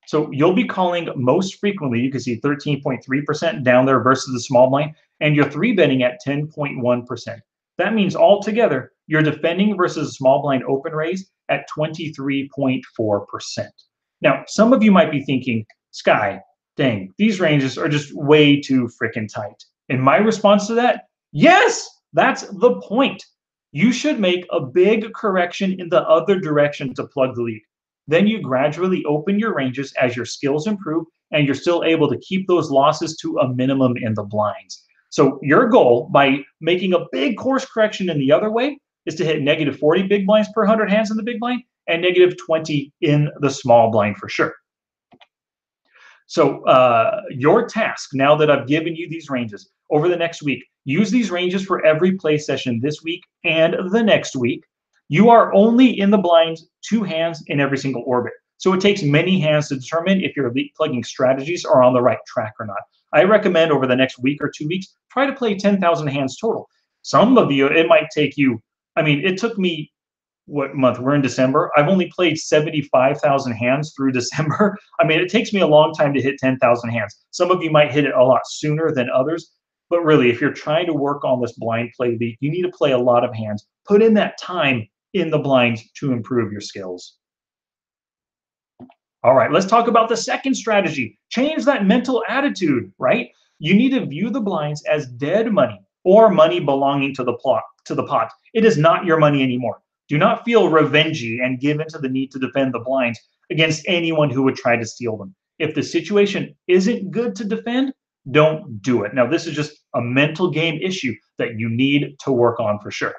So you'll be calling most frequently. You can see 13.3% down there versus the small blind, and you're three betting at 10.1%. That means altogether, you're defending versus a small blind open raise at 23.4%. Now, some of you might be thinking, Sky, dang, these ranges are just way too freaking tight. And my response to that, yes, that's the point. You should make a big correction in the other direction to plug the lead. Then you gradually open your ranges as your skills improve and you're still able to keep those losses to a minimum in the blinds. So your goal by making a big course correction in the other way is to hit negative 40 big blinds per 100 hands in the big blind and negative 20 in the small blind for sure. So your task, now that I've given you these ranges, over the next week, use these ranges for every play session this week and the next week. You are only in the blinds 2 hands in every single orbit. So it takes many hands to determine if your elite plugging strategies are on the right track or not. I recommend over the next week or 2 weeks, try to play 10,000 hands total. Some of you, it might take you, I mean, it took me, what month? We're in December. I've only played 75,000 hands through December. I mean, it takes me a long time to hit 10,000 hands. Some of you might hit it a lot sooner than others. But really, if you're trying to work on this blind play league, you need to play a lot of hands. Put in that time in the blinds to improve your skills. All right, let's talk about the second strategy. Change that mental attitude, right? You need to view the blinds as dead money or money belonging to the pot. It is not your money anymore. Do not feel revengey and give in to the need to defend the blinds against anyone who would try to steal them. If the situation isn't good to defend, don't do it. Now, this is just a mental game issue that you need to work on for sure.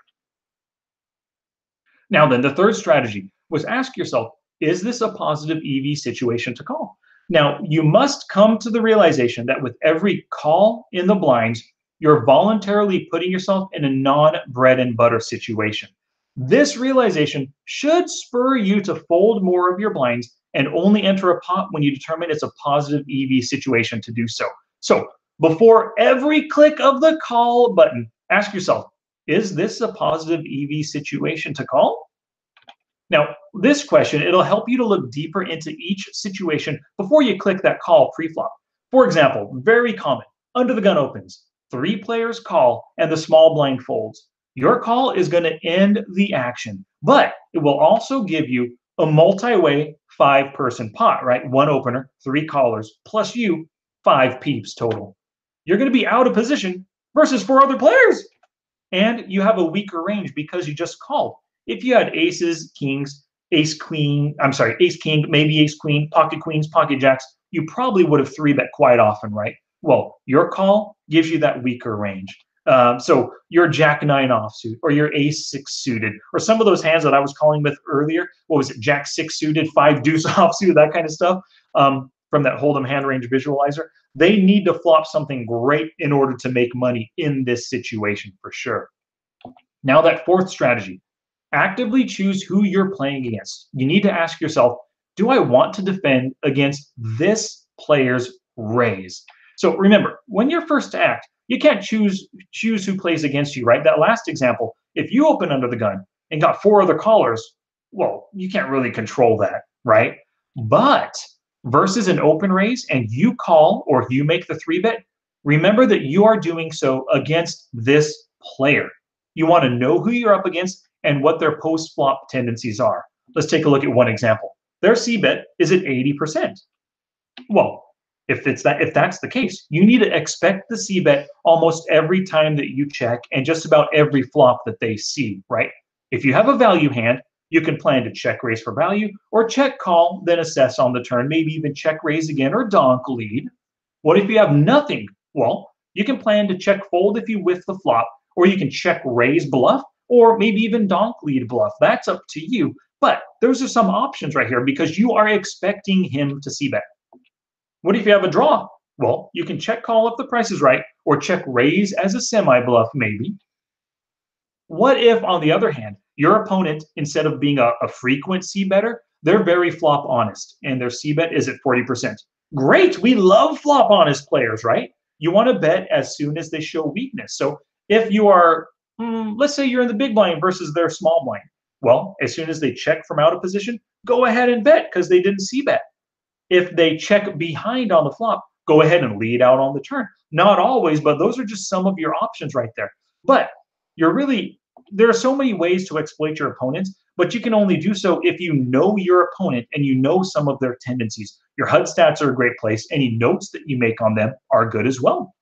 Now then, the third strategy was ask yourself, is this a positive EV situation to call? Now, you must come to the realization that with every call in the blinds, you're voluntarily putting yourself in a non-bread and butter situation. This realization should spur you to fold more of your blinds and only enter a pot when you determine it's a positive EV situation to do so. So before every click of the call button, ask yourself, is this a positive EV situation to call? Now, this question, it'll help you to look deeper into each situation before you click that call pre-flop. For example, very common, under the gun opens, 3 players call and the small blind folds. Your call is going to end the action, but it will also give you a multi-way 5-person pot, right? 1 opener, 3 callers, plus you, 5 peeps total. You're going to be out of position versus 4 other players. And you have a weaker range because you just called. If you had aces, kings, ace, king, maybe ace, queen, pocket queens, pocket jacks, you probably would have 3-bet quite often, right? Well, your call gives you that weaker range. So your jack 9 offsuit or your ace 6 suited or some of those hands that I was calling with earlier, what was it, jack 6 suited, 5 deuce offsuit, that kind of stuff, from that Hold'em hand range visualizer, they need to flop something great in order to make money in this situation for sure. Now that fourth strategy, actively choose who you're playing against. You need to ask yourself, do I want to defend against this player's raise? So remember, when you're first to act, you can't choose who plays against you, right? That last example, if you open under the gun and got 4 other callers, well, you can't really control that, right? But versus an open raise and you call or you make the 3-bet, remember that you are doing so against this player. You want to know who you're up against and what their post-flop tendencies are. Let's take a look at one example. Their C-bet is at 80%. Well, if that's the case, you need to expect the C-bet almost every time that you check and just about every flop that they see, right? If you have a value hand, you can plan to check raise for value or check call, then assess on the turn, maybe even check raise again or donk lead. What if you have nothing? Well, you can plan to check fold if you whiff the flop, or you can check raise bluff, or maybe even donk lead bluff. That's up to you. But those are some options right here because you are expecting him to C-bet. What if you have a draw? Well, you can check call if the price is right, or check raise as a semi-bluff maybe. What if, on the other hand, your opponent, instead of being a frequent C-better, they're very flop honest, and their C-bet is at 40%. Great, we love flop honest players, right? You want to bet as soon as they show weakness. So if you are, let's say you're in the big blind versus their small blind, well, as soon as they check from out of position, go ahead and bet because they didn't C-bet. If they check behind on the flop, go ahead and lead out on the turn. Not always, but those are just some of your options right there. But you're really, there are so many ways to exploit your opponents, but you can only do so if you know your opponent and you know some of their tendencies. Your HUD stats are a great place. Any notes that you make on them are good as well.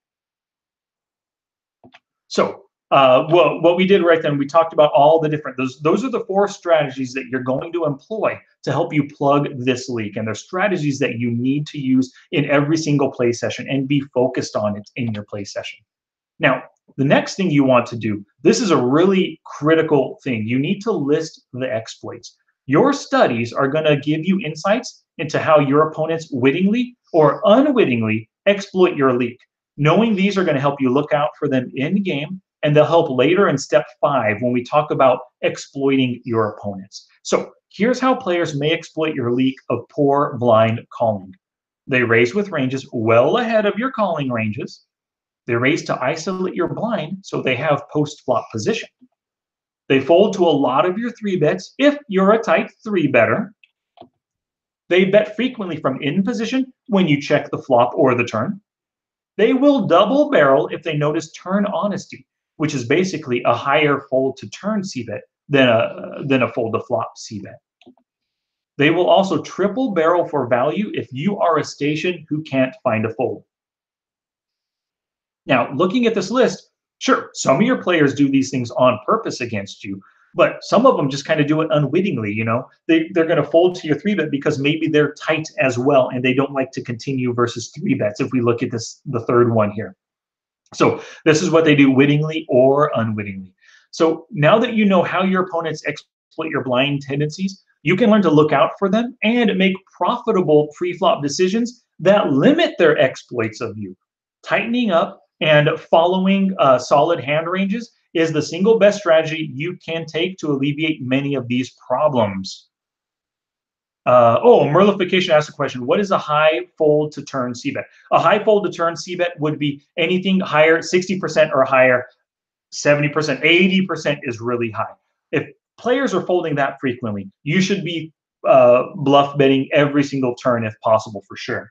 So, well, what we did right then, we talked about all the different, those are the 4 strategies that you're going to employ to help you plug this leak. And they're strategies that you need to use in every single play session and be focused on it in your play session. Now, the next thing you want to do, this is a really critical thing. You need to list the exploits. Your studies are going to give you insights into how your opponents wittingly or unwittingly exploit your leak. Knowing these are going to help you look out for them in game, and they'll help later in step 5 when we talk about exploiting your opponents. So here's how players may exploit your leak of poor blind calling. They raise with ranges well ahead of your calling ranges. They raise to isolate your blind so they have post-flop position. They fold to a lot of your 3-bets if you're a tight 3-better. They bet frequently from in position when you check the flop or the turn. They will double barrel if they notice turn honesty, which is basically a higher fold to turn c-bet than a fold to flop c-bet. They will also triple barrel for value if you are a station who can't find a fold. Now, looking at this list, sure, some of your players do these things on purpose against you, but some of them just kind of do it unwittingly. They're going to fold to your 3-bet because maybe they're tight as well and they don't like to continue versus 3-bets if we look at this, the third one here. So this is what they do wittingly or unwittingly. So now that you know how your opponents exploit your blind tendencies, you can learn to look out for them and make profitable pre-flop decisions that limit their exploits of you. Tightening up and following solid hand ranges is the single best strategy you can take to alleviate many of these problems. Merlification asked a question. What is a high fold to turn c-bet? A high fold to turn c-bet would be anything higher, 60% or higher, 70%, 80% is really high. If players are folding that frequently, you should be bluff betting every single turn if possible, for sure.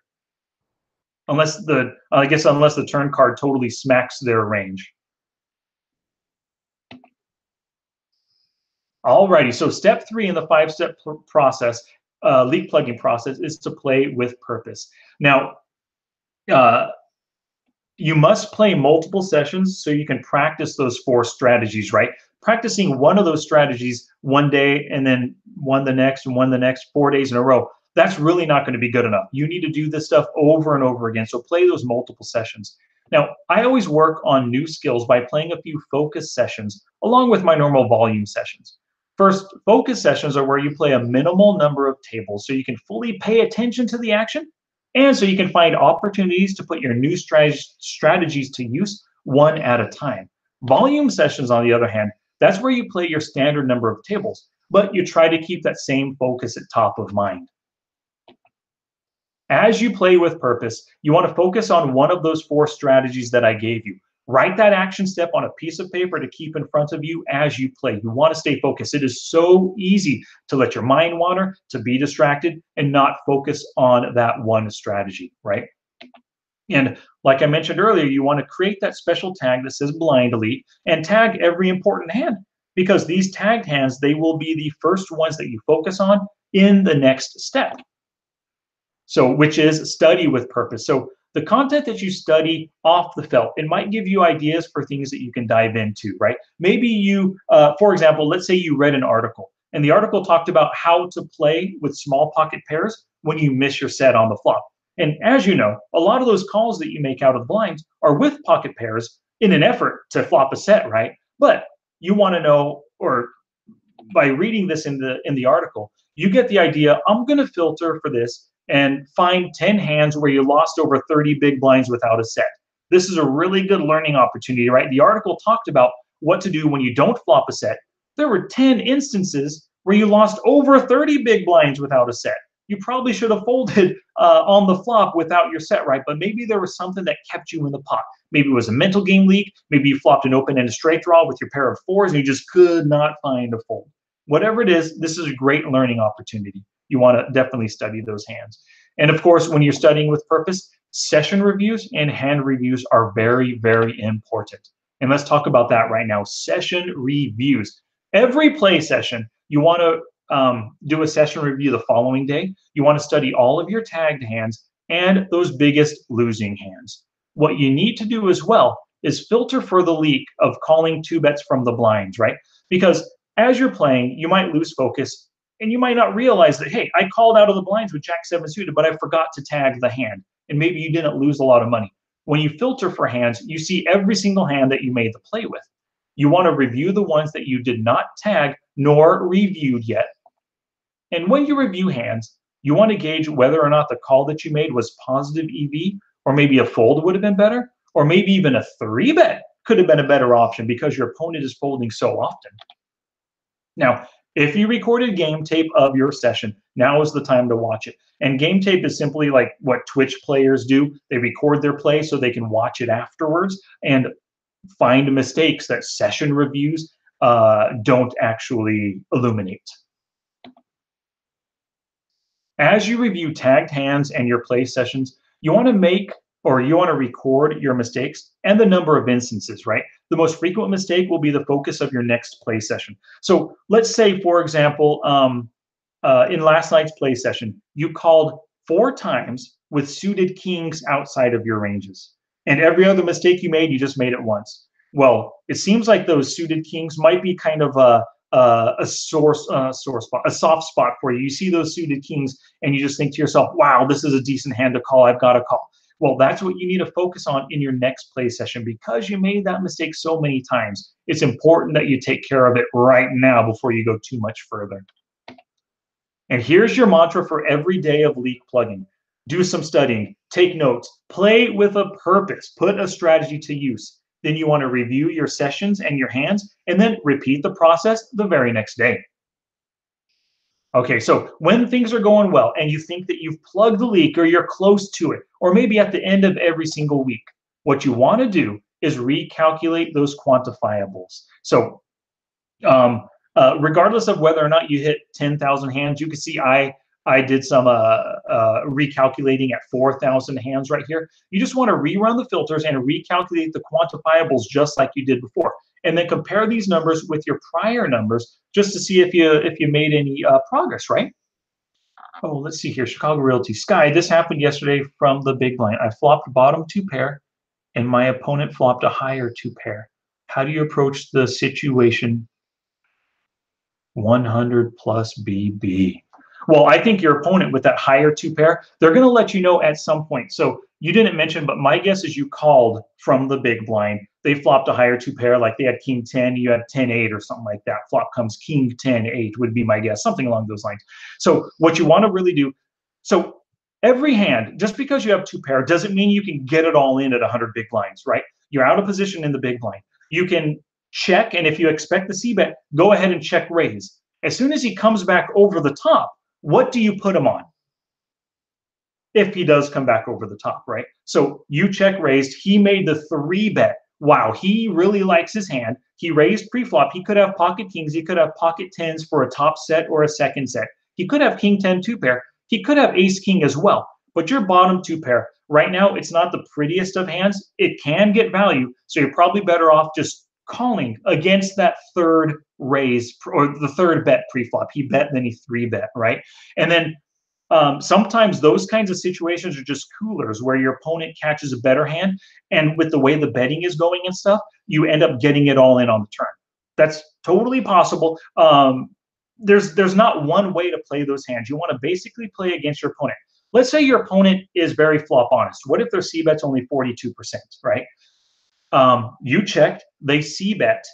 Unless the turn card totally smacks their range. Alrighty, so step 3 in the 5-step process, leak plugging process, is to play with purpose. Now, you must play multiple sessions so you can practice those 4 strategies, right? Practicing one of those strategies one day and then one the next and one the next 4 days in a row, that's really not going to be good enough. You need to do this stuff over and over again. So play those multiple sessions. Now, I always work on new skills by playing a few focus sessions along with my normal volume sessions. First, focus sessions are where you play a minimal number of tables so you can fully pay attention to the action and so you can find opportunities to put your new strategies to use one at a time. Volume sessions, on the other hand, that's where you play your standard number of tables, but you try to keep that same focus at top of mind. As you play with purpose, you want to focus on one of those 4 strategies that I gave you. Write that action step on a piece of paper to keep in front of you as you play. You want to stay focused. It is so easy to let your mind wander, to be distracted, and not focus on that one strategy, right? And like I mentioned earlier, you want to create that special tag that says blind elite and tag every important hand, because these tagged hands, they will be the first ones that you focus on in the next step. So, which is study with purpose. So the content that you study off the felt, it might give you ideas for things that you can dive into, right? Maybe you, for example, let's say you read an article and the article talked about how to play with small pocket pairs when you miss your set on the flop. And as you know, a lot of those calls that you make out of the blinds are with pocket pairs in an effort to flop a set, right? But you want to know, or by reading this in the article, you get the idea, I'm going to filter for this and find 10 hands where you lost over 30 big blinds without a set. This is a really good learning opportunity, right? The article talked about what to do when you don't flop a set. There were 10 instances where you lost over 30 big blinds without a set. You probably should have folded on the flop without your set, right? But maybe there was something that kept you in the pot. Maybe it was a mental game leak. Maybe you flopped an open-ended straight draw with your pair of 4s and you just could not find a fold. Whatever it is, this is a great learning opportunity. You want to definitely study those hands. And of course, when you're studying with purpose, session reviews and hand reviews are very, very important. And let's talk about that right now. Session reviews. Every play session, you want to do a session review the following day. You want to study all of your tagged hands and those biggest losing hands. What you need to do as well is filter for the leak of calling two bets from the blinds, right? Because as you're playing, you might lose focus and you might not realize that, hey, I called out of the blinds with Jack 7 suited, but I forgot to tag the hand. And maybe you didn't lose a lot of money. When you filter for hands, you see every single hand that you made the play with. You want to review the ones that you did not tag nor reviewed yet. And when you review hands, you want to gauge whether or not the call that you made was positive EV, or maybe a fold would have been better, or maybe even a 3-bet could have been a better option because your opponent is folding so often. Now, if you recorded game tape of your session, now is the time to watch it. And game tape is simply like what Twitch players do. They record their play so they can watch it afterwards and find mistakes that session reviews don't actually illuminate. As you review tagged hands and your play sessions, you want to record your mistakes and the number of instances, right? The most frequent mistake will be the focus of your next play session. So let's say, for example, in last night's play session, you called 4 times with suited kings outside of your ranges. And every other mistake you made, you just made it once. Well, it seems like those suited kings might be kind of a sore spot, a soft spot for you. You see those suited kings and you just think to yourself, wow, this is a decent hand to call. I've got to call. Well, that's what you need to focus on in your next play session because you made that mistake so many times. It's important that you take care of it right now before you go too much further. And here's your mantra for every day of leak plugging. Do some studying, take notes, play with a purpose, put a strategy to use. Then you want to review your sessions and your hands, and then repeat the process the very next day. Okay, so when things are going well and you think that you've plugged the leak or you're close to it, or maybe at the end of every single week, what you want to do is recalculate those quantifiables. So regardless of whether or not you hit 10,000 hands, you can see I did some recalculating at 4,000 hands right here. You just want to rerun the filters and recalculate the quantifiables just like you did before. And then compare these numbers with your prior numbers just to see if you made any progress, right? Oh, let's see here. Chicago Realty. Sky, this happened yesterday from the big blind. I flopped bottom 2 pair and my opponent flopped a higher 2 pair. How do you approach the situation? 100 plus BB. Well, I think your opponent with that higher 2 pair, they're going to let you know at some point. So you didn't mention, but my guess is you called from the big blind. They flopped a higher 2 pair, like they had king 10, you had 10-8 or something like that. Flop comes king 10-8 would be my guess, something along those lines. So what you want to really do, so every hand, just because you have 2 pair, doesn't mean you can get it all in at 100 big blinds, right? You're out of position in the big blind. You can check, and if you expect the c-bet, go ahead and check raise. As soon as he comes back over the top, what do you put him on? If he does come back over the top, right? So you check raised. He made the 3-bet. Wow, he really likes his hand. He raised pre-flop. He could have pocket kings. He could have pocket 10s for a top set or a second set. He could have king 10 2 pair. He could have ace king as well. But your bottom 2 pair, right now, it's not the prettiest of hands. It can get value. So you're probably better off just calling against that 3rd raise or the 3rd bet pre-flop. He bet, then he 3-bet, right? And then sometimes those kinds of situations are just coolers where your opponent catches a better hand, and with the way the betting is going and stuff, you end up getting it all in on the turn. That's totally possible. There's not one way to play those hands. You want to basically play against your opponent. Let's say your opponent is very flop honest. What if their c-bet's only 42%, right? You checked, they c-bet.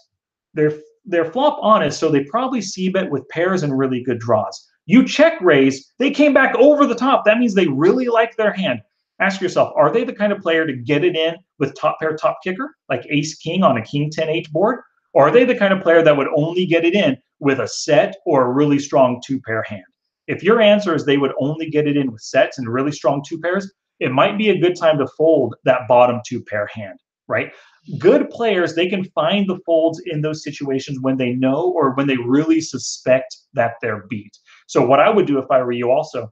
They're flop honest, so they probably c-bet with pairs and really good draws. You check raise, they came back over the top. That means they really like their hand. Ask yourself, are they the kind of player to get it in with top pair, top kicker, like ace king on a king 10-8 board? Or are they the kind of player that would only get it in with a set or a really strong 2-pair hand? If your answer is they would only get it in with sets and really strong 2 pairs, it might be a good time to fold that bottom 2-pair hand, right? Good players, they can find the folds in those situations when they know or when they really suspect that they're beat. So what I would do if I were you also,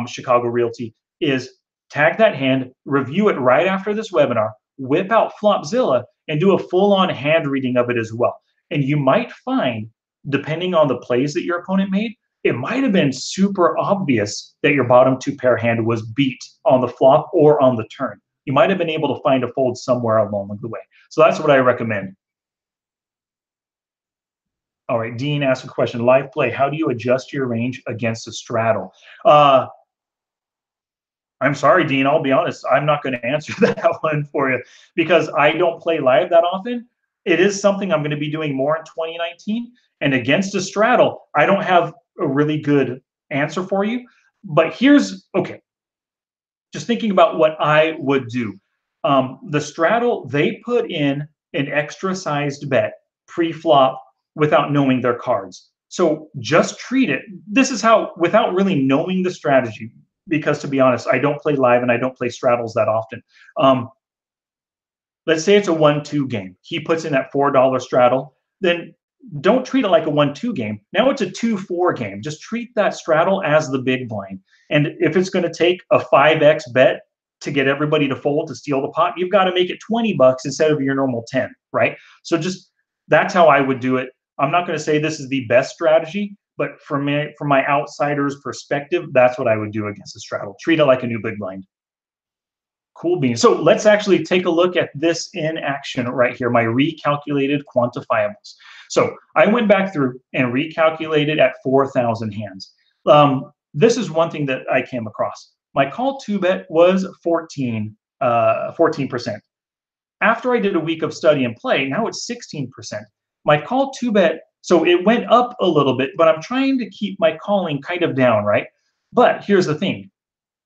Chicago Realty, is tag that hand, review it right after this webinar, whip out Flopzilla, and do a full-on hand reading of it as well. And you might find, depending on the plays that your opponent made, it might have been super obvious that your bottom two pair hand was beat on the flop or on the turn. You might have been able to find a fold somewhere along the way. So that's what I recommend. All right, Dean asked a question. Live play, how do you adjust your range against a straddle? I'm sorry, Dean, I'll be honest, I'm not going to answer that one for you because I don't play live that often. It is something I'm going to be doing more in 2019. And against a straddle, I don't have a really good answer for you. But here's, okay, just thinking about what I would do. The straddle, they put in an extra sized bet pre-flop without knowing their cards. So just treat it. This is how, without really knowing the strategy, because to be honest, I don't play live and I don't play straddles that often. Let's say it's a 1-2 game. He puts in that $4 straddle, then don't treat it like a 1-2 game. Now it's a 2-4 game. Just treat that straddle as the big blind. And if it's going to take a 5x bet to get everybody to fold to steal the pot, you've got to make it 20 bucks instead of your normal 10, right? So just that's how I would do it. I'm not going to say this is the best strategy, but from my outsider's perspective, that's what I would do against a straddle. Treat it like a new big blind. Cool beans. So let's actually take a look at this in action right here, my recalculated quantifiables. So I went back through and recalculated at 4,000 hands. This is one thing that I came across. My call two bet was 14%. After I did a week of study and play, now it's 16%. My call two bet, so it went up a little bit, but I'm trying to keep my calling kind of down, right? But here's the thing.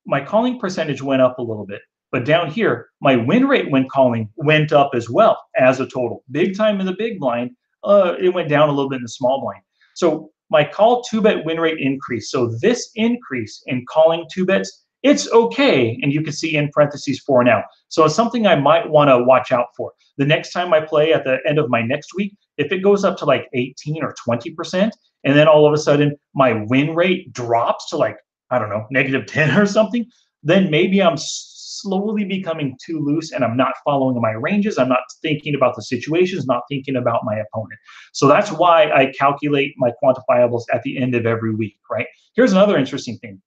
My calling percentage went up a little bit. But down here, my win rate when calling went up as well as a total. Big time in the big blind, it went down a little bit in the small blind. So my call two bet win rate increased. So this increase in calling two bets, it's okay. And you can see in parentheses for now. So it's something I might want to watch out for. The next time I play at the end of my next week, if it goes up to like 18 or 20%, and then all of a sudden my win rate drops to like, I don't know, -10 or something, then maybe I'm slowly becoming too loose and I'm not following my ranges. I'm not thinking about the situations, not thinking about my opponent. So that's why I calculate my quantifiables at the end of every week, right? Here's another interesting thing.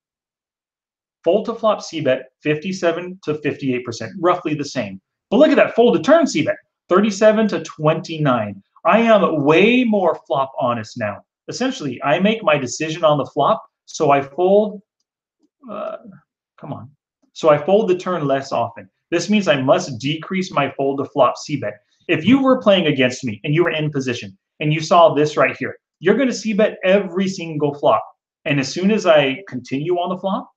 Fold to flop c-bet, 57 to 58%, roughly the same. But look at that fold to turn c-bet, 37 to 29. I am way more flop honest now. Essentially, I make my decision on the flop, so I fold, So I fold the turn less often. This means I must decrease my fold to flop c-bet. If you were playing against me and you were in position and you saw this right here, you're going to c-bet every single flop. And as soon as I continue on the flop,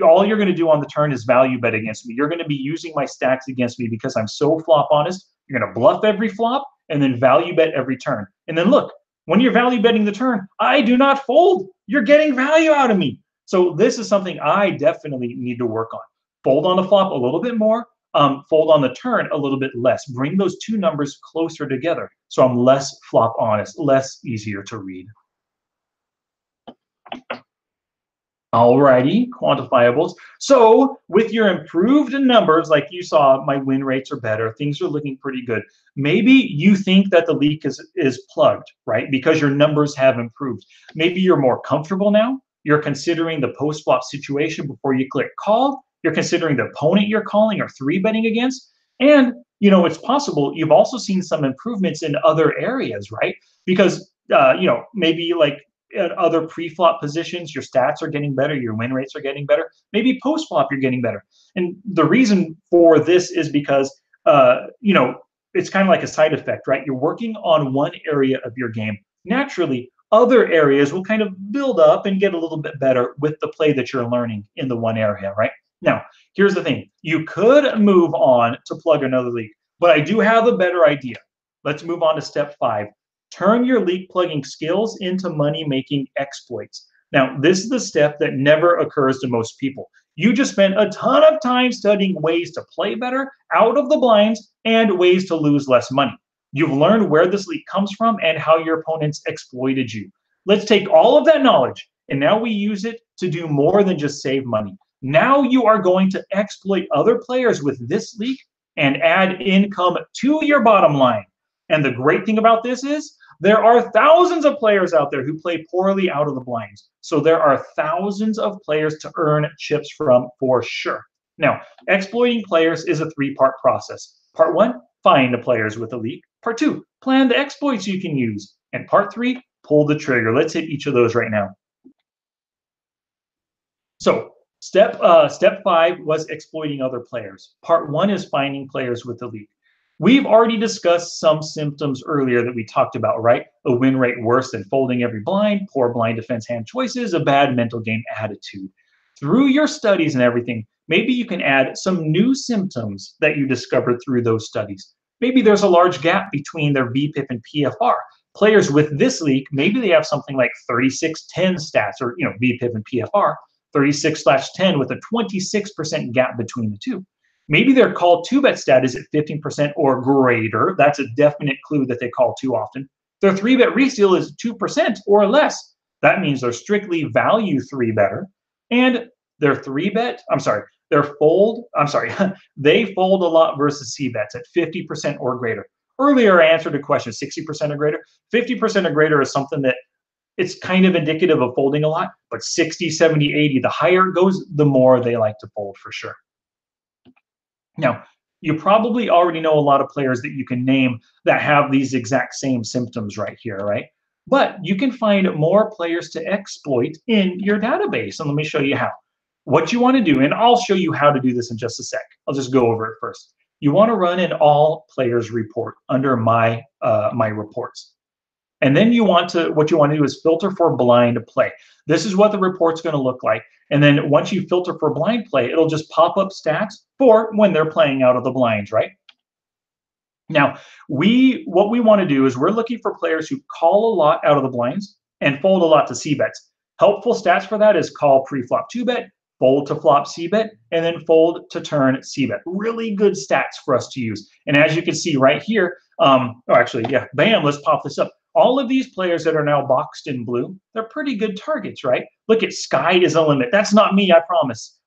all you're going to do on the turn is value bet against me. You're going to be using my stacks against me because I'm so flop honest. You're going to bluff every flop and then value bet every turn. And then look, when you're value betting the turn, I do not fold. You're getting value out of me. So this is something I definitely need to work on. Fold on the flop a little bit more, fold on the turn a little bit less. Bring those two numbers closer together so I'm less flop honest, less easier to read. Alrighty, quantifiables. So with your improved numbers, like you saw, my win rates are better. Things are looking pretty good. Maybe you think that the leak is plugged, right? Because your numbers have improved. Maybe you're more comfortable now. You're considering the post-flop situation before you click call. You're considering the opponent you're calling or three betting against. And, you know, it's possible you've also seen some improvements in other areas, right? Because, you know, maybe like at other pre-flop positions, your stats are getting better, your win rates are getting better. Maybe post-flop, you're getting better. And the reason for this is because, you know, it's kind of like a side effect, right? You're working on one area of your game. Naturally, other areas will kind of build up and get a little bit better with the play that you're learning in the one area, right? Now, here's the thing. You could move on to plug another leak, but I do have a better idea. Let's move on to step 5. Turn your leak plugging skills into money-making exploits. Now, this is the step that never occurs to most people. You just spent a ton of time studying ways to play better out of the blinds and ways to lose less money. You've learned where this leak comes from and how your opponents exploited you. Let's take all of that knowledge and now we use it to do more than just save money. Now you are going to exploit other players with this leak and add income to your bottom line. And the great thing about this is there are thousands of players out there who play poorly out of the blinds. So there are thousands of players to earn chips from for sure. Now, exploiting players is a three-part process. Part one, find the players with a leak. Part two, plan the exploits you can use. And part three, pull the trigger. Let's hit each of those right now. So step 5 was exploiting other players. Part 1 is finding players with the leak. We've already discussed some symptoms earlier that we talked about, right? A win rate worse than folding every blind, poor blind defense hand choices, a bad mental game attitude. Through your studies and everything, maybe you can add some new symptoms that you discovered through those studies. Maybe there's a large gap between their VPIP and PFR. Players with this leak, maybe they have something like 36-10 stats, or VPIP and PFR, 36/10 with a 26% gap between the two. Maybe their call 2-bet stat is at 15% or greater. That's a definite clue that they call too often. Their 3-bet reseal is 2% or less. That means they're strictly value 3-better. And their 3-bet, their fold, they fold a lot versus C-bets at 50% or greater. Earlier, I answered a question, 60% or greater. 50% or greater is something that it's kind of indicative of folding a lot, but 60, 70, 80, the higher it goes, the more they like to fold for sure. Now, you probably already know a lot of players that you can name that have these exact same symptoms right here, right? But you can find more players to exploit in your database. And let me show you how. What you want to do, and I'll show you how to do this in just a sec. I'll just go over it first. You want to run an all players report under my reports. And then what you want to do is filter for blind play. This is what the report's going to look like. And then once you filter for blind play, it'll just pop up stats for when they're playing out of the blinds, right? Now, what we want to do is we're looking for players who call a lot out of the blinds and fold a lot to C-bets. Helpful stats for that is call pre-flop 2-bet, fold to flop C-bet, and then fold to turn C-bet. Really good stats for us to use. And as you can see right here, bam, let's pop this up. All of these players that are now boxed in blue, they're pretty good targets, right? Look at Sky is a limit. That's not me, I promise.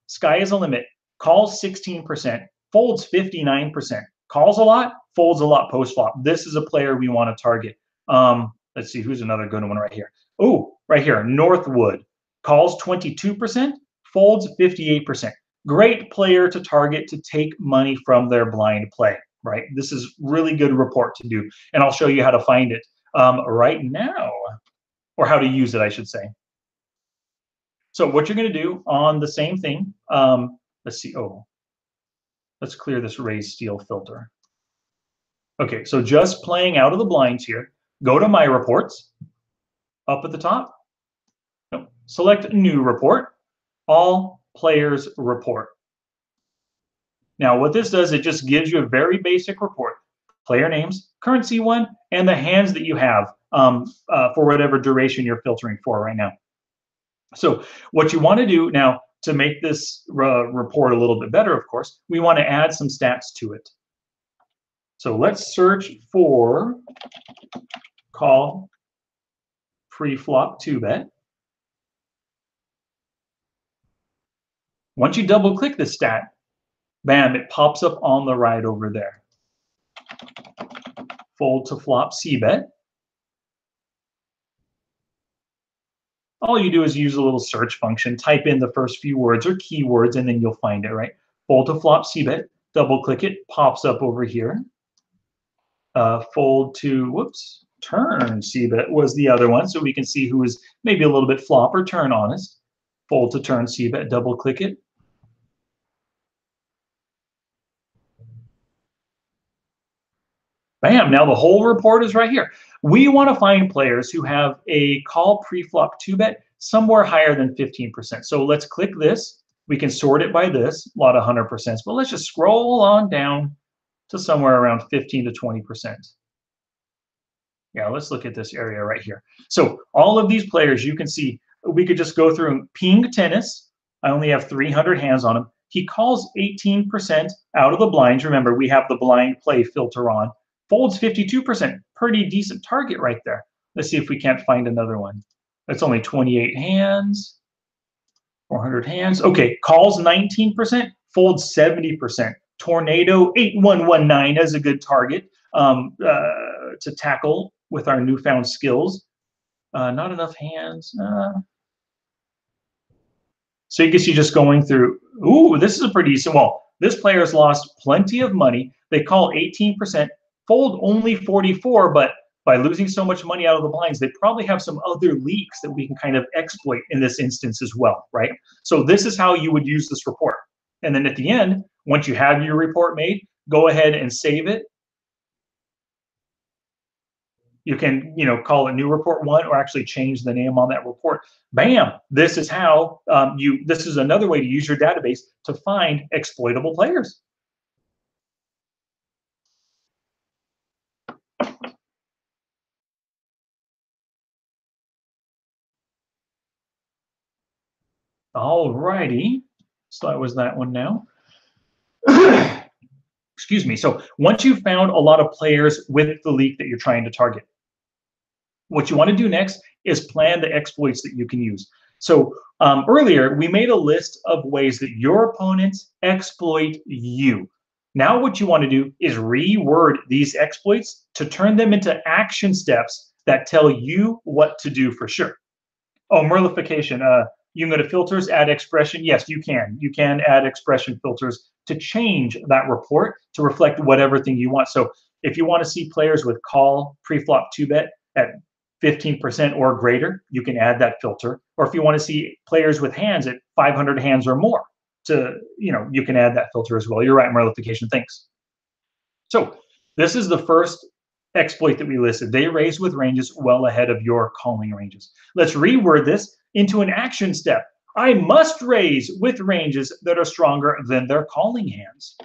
Sky is a limit. Calls 16%, folds 59%. Calls a lot, folds a lot post-flop. This is a player we want to target. Let's see, who's another good one right here? Oh, right here, Northwood. Calls 22%, folds 58%. Great player to target to take money from their blind play. Right? This is really good report to do, and I'll show you how to find it right now, or how to use it, I should say. So what you're going to do on the same thing, let's see. Oh, let's clear this raise steal filter. Okay, so just playing out of the blinds here. Go to my reports, up at the top. No, select new report, all players report. Now, what this does, it just gives you a very basic report. Player names, currency one, and the hands that you have for whatever duration you're filtering for right now. So what you want to do now to make this report a little bit better, of course, we want to add some stats to it. So let's search for call pre-flop 2-bet. Once you double click this stat, bam, it pops up on the right over there. Fold to flop C-bet. All you do is use a little search function, type in the first few words or keywords, and then you'll find it, right? Fold to flop C-bet, double click it, pops up over here. Fold to, turn C-bet was the other one, so we can see who is maybe a little bit flop or turn honest. Fold to turn C-bet, double click it. Bam, now the whole report is right here. We want to find players who have a call pre-flop 2-bet somewhere higher than 15%. So let's click this. We can sort it by this, a lot of 100%, but let's just scroll on down to somewhere around 15 to 20%. Yeah, let's look at this area right here. So all of these players, you can see, we could just go through and ping tennis. I only have 300 hands on him. He calls 18% out of the blinds. Remember, we have the blind play filter on. Folds 52%, pretty decent target right there. Let's see if we can't find another one. That's only 28 hands. 400 hands. Okay, calls 19%, folds 70%. Tornado 8119 as a good target to tackle with our newfound skills. Not enough hands. So you can see just going through. Ooh, this is a pretty decent. Well, this player's lost plenty of money. They call 18%, fold only 44, but by losing so much money out of the blinds, they probably have some other leaks that we can kind of exploit in this instance as well, right? So this is how you would use this report. And then at the end, once you have your report made, go ahead and save it. You can, call it new report one or actually change the name on that report. Bam! This is how this is another way to use your database to find exploitable players. All righty. So that was that one now. Excuse me. So once you've found a lot of players with the leak that you're trying to target, what you want to do next is plan the exploits that you can use. So earlier, we made a list of ways that your opponents exploit you. Now what you want to do is reword these exploits to turn them into action steps that tell you what to do for sure. Oh, Merlification. You can go to filters, add expression. Yes, you can. You can add expression filters to change that report to reflect whatever thing you want. So if you want to see players with call pre-flop 2-bet at 15% or greater, you can add that filter. Or if you want to see players with hands at 500 hands or more, you can add that filter as well. You're right, Merlification. Thanks. So this is the first exploit that we listed. They raise with ranges well ahead of your calling ranges. Let's reword this into an action step. I must raise with ranges that are stronger than their calling hands.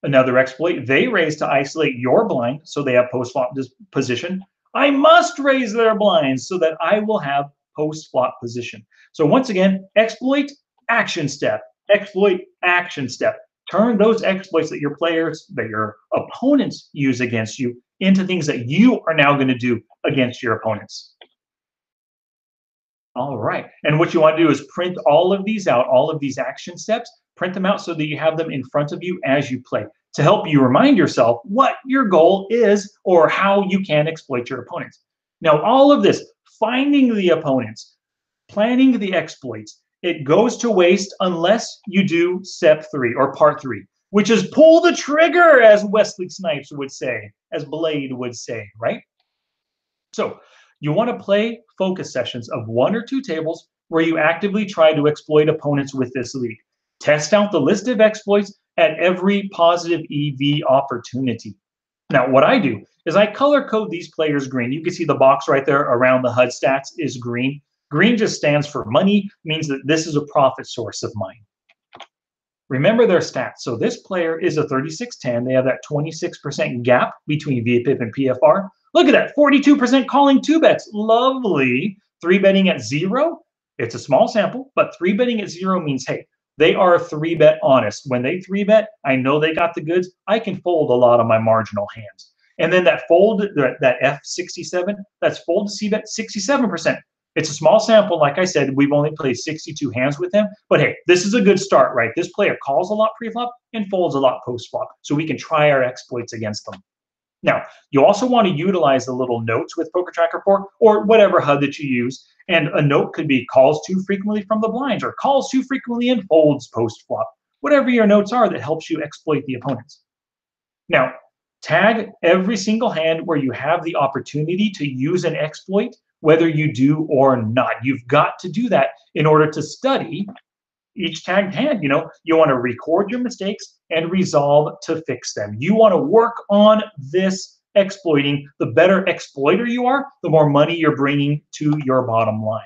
Another exploit, they raise to isolate your blind so they have post-flop position. I must raise their blinds so that I will have post-flop position. So once again, exploit, action step, exploit, action step. Turn those exploits that your opponents use against you into things that you are now going to do against your opponents. All right. And what you want to do is print all of these out, all of these action steps, print them out so that you have them in front of you as you play to help you remind yourself what your goal is or how you can exploit your opponents. Now, all of this, finding the opponents, planning the exploits, it goes to waste unless you do step 3 or part 3, which is pull the trigger, as Wesley Snipes would say, as Blade would say, right? So you want to play focus sessions of 1 or 2 tables where you actively try to exploit opponents with this leak. Test out the list of exploits at every positive EV opportunity. Now, what I do is I color code these players green. You can see the box right there around the HUD stats is green. Green just stands for money, means that this is a profit source of mine. Remember their stats. So this player is a 36-10. They have that 26% gap between VPIP and PFR. Look at that, 42% calling 2-bets. Lovely. 3-betting at 0. It's a small sample, but 3-betting at 0 means, hey, they are 3-bet honest. When they 3-bet, I know they got the goods. I can fold a lot of my marginal hands. And then that fold, that F67, that's fold to C-bet, 67%. It's a small sample. Like I said, we've only played 62 hands with them. But hey, this is a good start, right? This player calls a lot pre-flop and folds a lot post-flop. So we can try our exploits against them. Now, you also want to utilize the little notes with Poker Tracker 4 or whatever HUD that you use. And a note could be calls too frequently from the blinds or calls too frequently and folds post-flop. Whatever your notes are that helps you exploit the opponents. Now, tag every single hand where you have the opportunity to use an exploit, whether you do or not. You've got to do that in order to study each tagged hand. You want to record your mistakes and resolve to fix them. You want to work on this exploiting. The better exploiter you are, the more money you're bringing to your bottom line.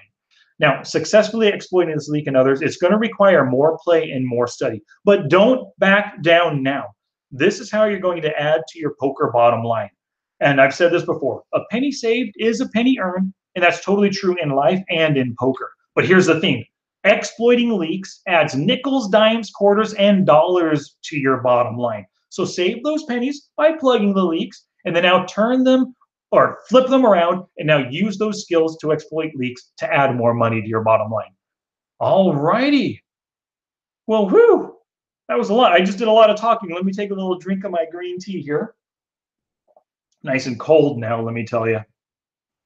Now, successfully exploiting this leak and others, it's going to require more play and more study. But don't back down now. This is how you're going to add to your poker bottom line. And I've said this before, a penny saved is a penny earned, and that's totally true in life and in poker. But here's the thing. Exploiting leaks adds nickels, dimes, quarters, and dollars to your bottom line. So save those pennies by plugging the leaks, and then now turn them or flip them around, and now use those skills to exploit leaks to add more money to your bottom line. All righty. Well, whew, that was a lot. I just did a lot of talking. Let me take a little drink of my green tea here. Nice and cold now, let me tell you.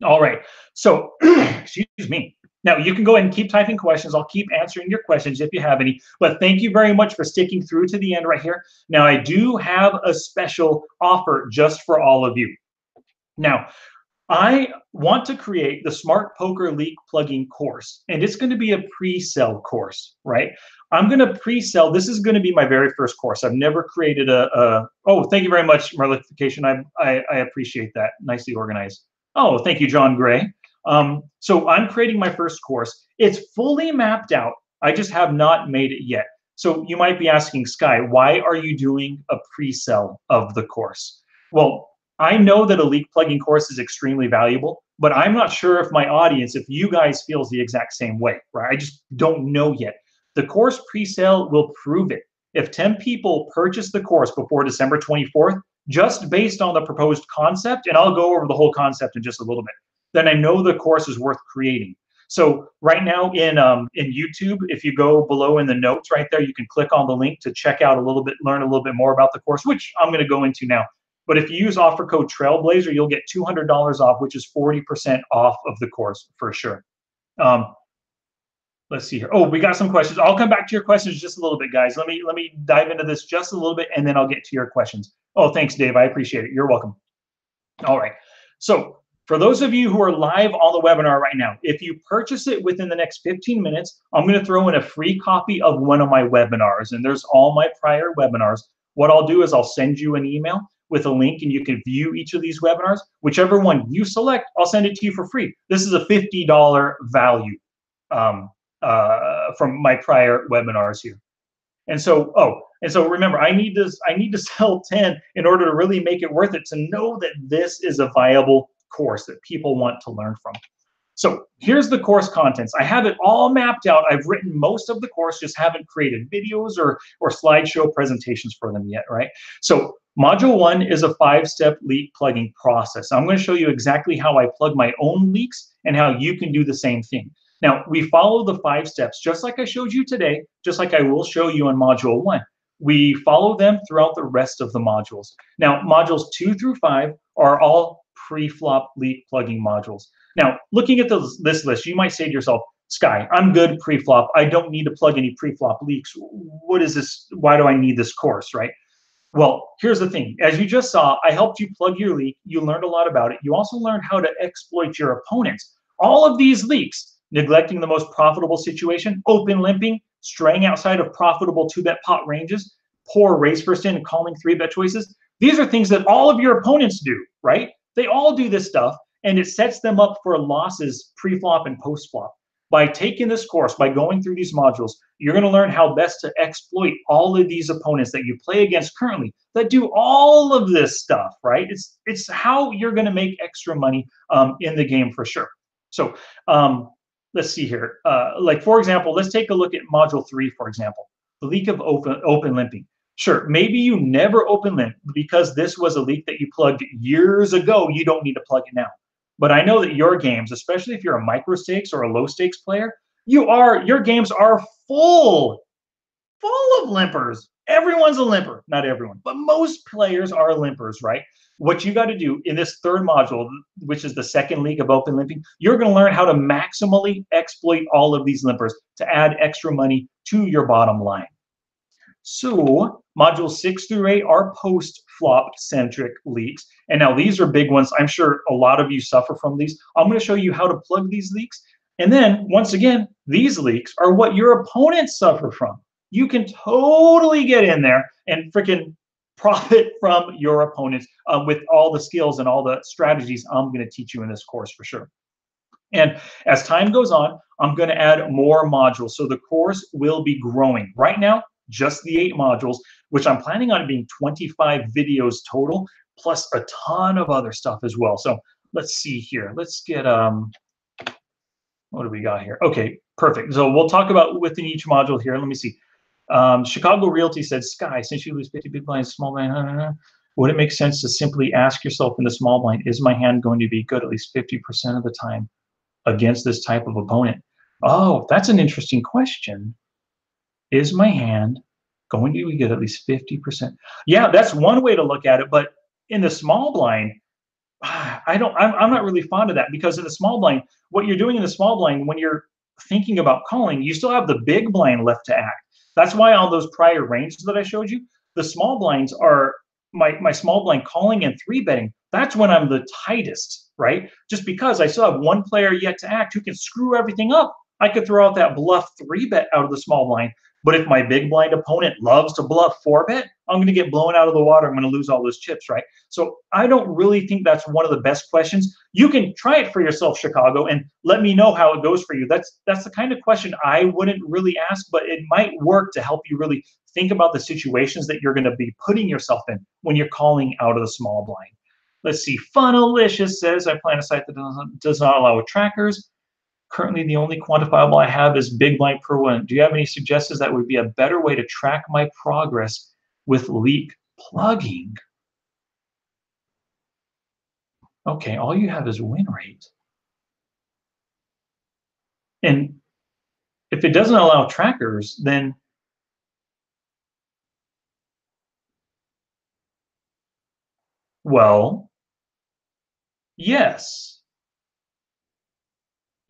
All right. So, excuse me. Now, you can go ahead and keep typing questions. I'll keep answering your questions if you have any. But thank you very much for sticking through to the end right here. Now, I do have a special offer just for all of you. Now, I want to create the Smart Poker Leak plugin course, and it's going to be a pre-sell course, right? I'm going to pre-sell. This is going to be my very first course. I've never created oh, thank you very much, Merlification. I appreciate that. Nicely organized. Oh, thank you, John Gray. So I'm creating my first course. It's fully mapped out. I just have not made it yet. So you might be asking, Sky, why are you doing a pre-sell of the course? Well, I know that a leak plugging course is extremely valuable, but I'm not sure if my audience, if you guys feels the exact same way, right? I just don't know yet. The course pre-sale will prove it. If 10 people purchase the course before December 24th, just based on the proposed concept, and I'll go over the whole concept in just a little bit, then I know the course is worth creating. So right now in YouTube, if you go below in the notes right there, you can click on the link to check out a little bit, learn a little bit more about the course, which I'm going to go into now. But if you use offer code Trailblazer, you'll get $200 off, which is 40% off of the course for sure. Let's see here. Oh, we got some questions. I'll come back to your questions just a little bit, guys. Let me dive into this just a little bit, and then I'll get to your questions. Oh, thanks, Dave. I appreciate it. You're welcome. All right. So for those of you who are live on the webinar right now, if you purchase it within the next 15 minutes, I'm going to throw in a free copy of one of my webinars, and there's all my prior webinars. What I'll do is I'll send you an email with a link, and you can view each of these webinars. Whichever one you select, I'll send it to you for free. This is a $50 value from my prior webinars here. And so, remember, I need to sell 10 in order to really make it worth it, to know that this is a viable course that people want to learn from. So here's the course contents. I have it all mapped out. I've written most of the course, just haven't created videos or slideshow presentations for them yet, right? So module 1 is a 5-step leak plugging process. I'm going to show you exactly how I plug my own leaks and how you can do the same thing. Now, we follow the 5 steps, just like I showed you today, just like I will show you in module 1. We follow them throughout the rest of the modules. Now, modules 2 through 5 are all pre-flop leak plugging modules. Now, looking at this list, you might say to yourself, Sky, I'm good pre-flop. I don't need to plug any pre-flop leaks. What is this? Why do I need this course, right? Well, here's the thing. As you just saw, I helped you plug your leak. You learned a lot about it. You also learned how to exploit your opponents. All of these leaks, neglecting the most profitable situation, open limping, straying outside of profitable 2-bet pot ranges, poor raise first in and calling 3-bet choices. These are things that all of your opponents do, right? They all do this stuff, and it sets them up for losses pre-flop and post-flop. By taking this course, by going through these modules, you're going to learn how best to exploit all of these opponents that you play against currently that do all of this stuff, right? It's how you're going to make extra money in the game for sure. So let's see here. Like, for example, let's take a look at module 3, for example, the leak of open limping. Sure, maybe you never open limp because this was a leak that you plugged years ago. You don't need to plug it now. But I know that your games, especially if you're a micro stakes or a low stakes player, your games are full of limpers. Everyone's a limper. Not everyone, but most players are limpers, right? What you got to do in this third module, which is the second leak of open limping, you're going to learn how to maximally exploit all of these limpers to add extra money to your bottom line. So modules 6 through 8 are post-flop centric leaks. And now these are big ones. I'm sure a lot of you suffer from these. I'm going to show you how to plug these leaks. And then once again, these leaks are what your opponents suffer from. You can totally get in there and freaking profit from your opponents with all the skills and all the strategies I'm going to teach you in this course for sure. And as time goes on, I'm going to add more modules. So the course will be growing. Right now, just the 8 modules, which I'm planning on being 25 videos total, plus a ton of other stuff as well. So let's see here. Let's get, what do we got here? Okay, perfect. So we'll talk about within each module here. Let me see. Chicago Realty said, Sky, since you lose 50 big blinds, small blind, would it make sense to simply ask yourself in the small blind, is my hand going to be good at least 50% of the time against this type of opponent? Oh, that's an interesting question. Is my hand going to get at least 50%? Yeah, that's one way to look at it, but in the small blind, I'm not really fond of that because in the small blind, what you're doing in the small blind when you're thinking about calling, you still have the big blind left to act. That's why on those prior ranges that I showed you, the small blinds are my small blind calling and three betting. That's when I'm the tightest, right? Just because I still have one player yet to act who can screw everything up. I could throw out that bluff three bet out of the small blind. But if my big blind opponent loves to bluff four bet, I'm going to get blown out of the water. I'm going to lose all those chips, right? So I don't really think that's one of the best questions. You can try it for yourself, Chicago, and let me know how it goes for you. That's the kind of question I wouldn't really ask, but it might work to help you really think about the situations that you're going to be putting yourself in when you're calling out of the small blind. Let's see. Funnelicious says, I plan a site that does not allow trackers. Currently, the only quantifiable I have is big blind per win. Do you have any suggestions that would be a better way to track my progress with leak plugging? Okay, all you have is win rate. And if it doesn't allow trackers, then, well, yes,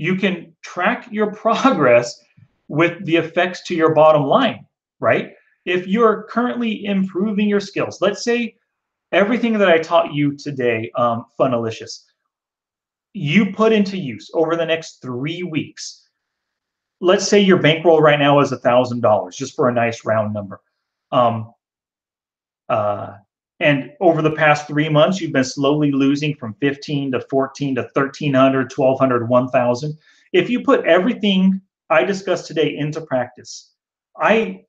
you can track your progress with the effects to your bottom line, right? If you're currently improving your skills, let's say everything that I taught you today, Funnelicious, you put into use over the next 3 weeks. Let's say your bankroll right now is $1,000, just for a nice round number. Um, uh, and over the past 3 months, you've been slowly losing from 15 to 14 to 1,300, 1,200, 1,000. If you put everything I discussed today into practice, I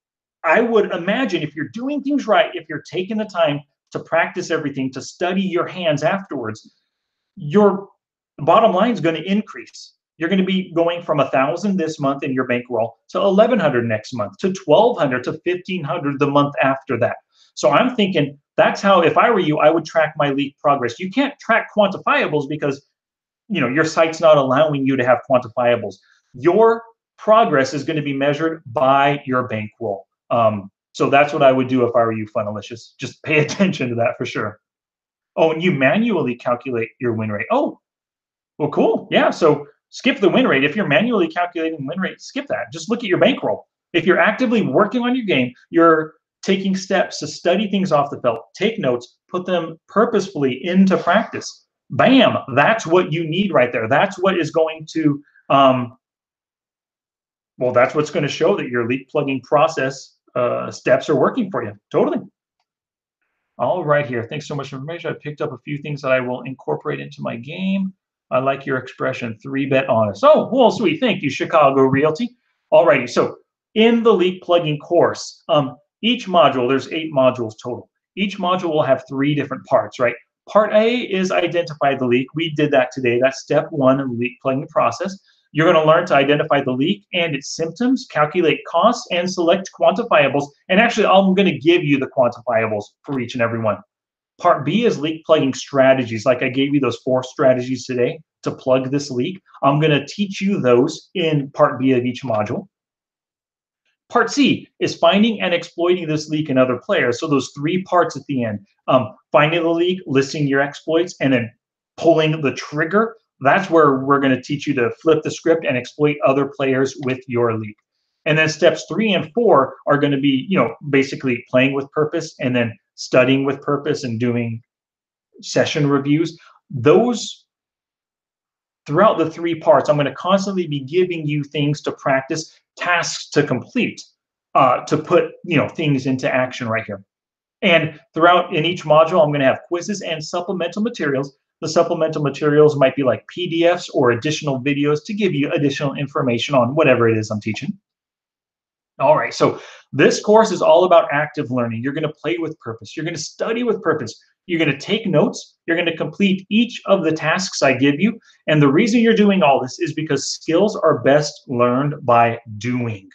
I would imagine if you're doing things right, if you're taking the time to practice everything, to study your hands afterwards, your bottom line is going to increase. You're going to be going from 1,000 this month in your bankroll to 1,100 next month to 1,200 to 1,500 the month after that. So I'm thinking that's how, if I were you, I would track my leak progress. You can't track quantifiables because your site's not allowing you to have quantifiables. Your progress is going to be measured by your bankroll. So that's what I would do if I were you, Funnelicious. Just pay attention to that for sure. Oh, and you manually calculate your win rate. Oh, well, cool. Yeah. So skip the win rate. If you're manually calculating win rate, skip that. Just look at your bankroll. If you're actively working on your game, you're taking steps to study things off the felt, take notes, put them purposefully into practice. Bam. That's what you need right there. That's what is going to, well, that's what's going to show that your leak plugging process steps are working for you. Totally. All right here. Thanks so much for information. I picked up a few things that I will incorporate into my game. I like your expression, three bet honest. Oh, well, sweet. Thank you, Chicago Realty. All righty. So in the leak plugging course, each module, there's 8 modules total. Each module will have 3 different parts, right? Part A is identify the leak. We did that today. That's step 1 in the leak plugging process. You're going to learn to identify the leak and its symptoms, calculate costs, and select quantifiables. And actually, I'm going to give you the quantifiables for each and every one. Part B is leak plugging strategies. Like I gave you those 4 strategies today to plug this leak. I'm going to teach you those in part B of each module. Part C is finding and exploiting this leak in other players. So those 3 parts at the end, finding the leak, listing your exploits, and then pulling the trigger. That's where we're going to teach you to flip the script and exploit other players with your leak. And then steps 3 and 4 are going to be, basically playing with purpose and then studying with purpose and doing session reviews. Those, throughout the 3 parts, I'm going to constantly be giving you things to practice, tasks to complete, to put things into action right here. And throughout in each module, I'm going to have quizzes and supplemental materials. The supplemental materials might be like PDFs or additional videos to give you additional information on whatever it is I'm teaching. All right, so this course is all about active learning. You're going to play with purpose. You're going to study with purpose. You're going to take notes. You're going to complete each of the tasks I give you. And the reason you're doing all this is because skills are best learned by doing.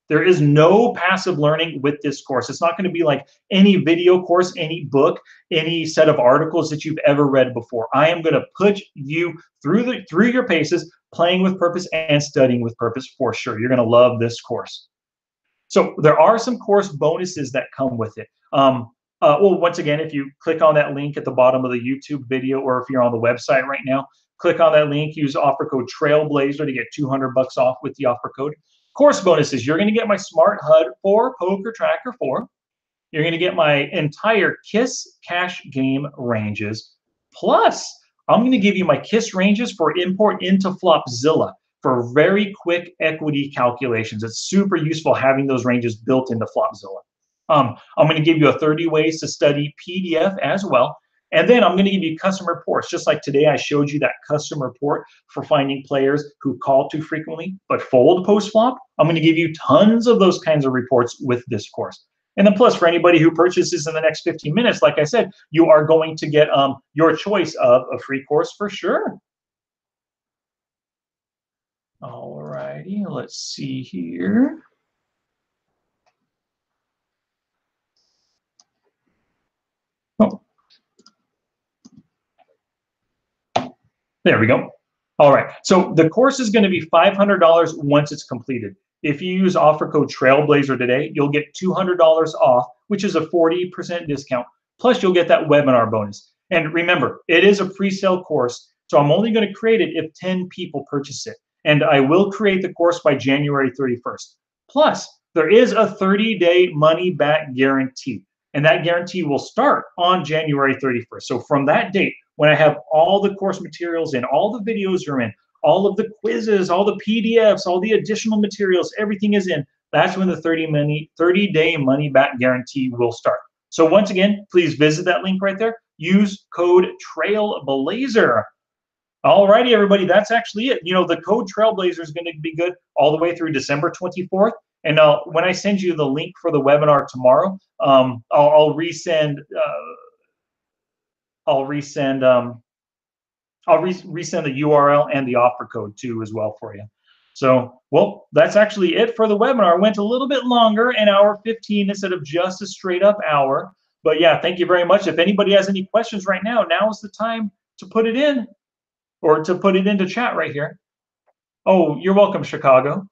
There is no passive learning with this course. It's not going to be like any video course, any book, any set of articles that you've ever read before. I am going to put you through your paces, playing with purpose and studying with purpose for sure. You're going to love this course. So there are some course bonuses that come with it. Well, once again, if you click on that link at the bottom of the YouTube video, or if you're on the website right now, click on that link, use offer code Trailblazer to get $200 off with the offer code. Course bonuses, you're going to get my Smart HUD for Poker Tracker 4. You're going to get my entire KISS cash game ranges. Plus, I'm going to give you my KISS ranges for import into Flopzilla for very quick equity calculations. It's super useful having those ranges built into Flopzilla. I'm going to give you a 30 ways to study PDF as well. And then I'm going to give you custom reports. Just like today, I showed you that custom report for finding players who call too frequently but fold post-flop. I'm going to give you tons of those kinds of reports with this course. And then plus, for anybody who purchases in the next 15 minutes, like I said, you are going to get your choice of a free course for sure. All righty, let's see here. Oh. There we go. All right, so the course is going to be $500 once it's completed. If you use offer code Trailblazer today, you'll get $200 off, which is a 40% discount. Plus, you'll get that webinar bonus. And remember, it is a pre-sale course, so I'm only going to create it if 10 people purchase it. And I will create the course by January 31st. Plus, there is a 30-day money-back guarantee, and that guarantee will start on January 31st. So from that date, when I have all the course materials in, all the videos are in, all of the quizzes, all the PDFs, all the additional materials, everything is in, that's when the 30-day money-back guarantee will start. So once again, please visit that link right there. Use code Trailblazer. All righty, everybody, that's actually it. You know, the code Trailblazer is going to be good all the way through December 24th. And when I send you the link for the webinar tomorrow, I'll resend the URL and the offer code too as well for you. So, well, that's actually it for the webinar. It went a little bit longer, an hour 15 instead of just a straight up hour. But yeah, thank you very much. If anybody has any questions right now, now is the time to put it in, or to put it into chat right here. Oh, you're welcome, Chicago.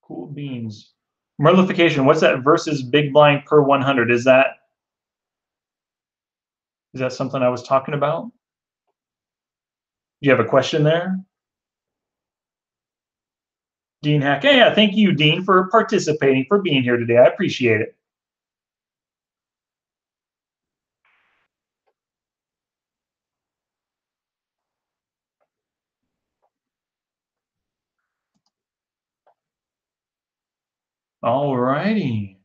Cool beans. Merlification, what's that versus big blind per 100? Is that something I was talking about? Do you have a question there? Dean Hack. Hey, yeah, thank you, Dean, for participating, for being here today. I appreciate it. All righty.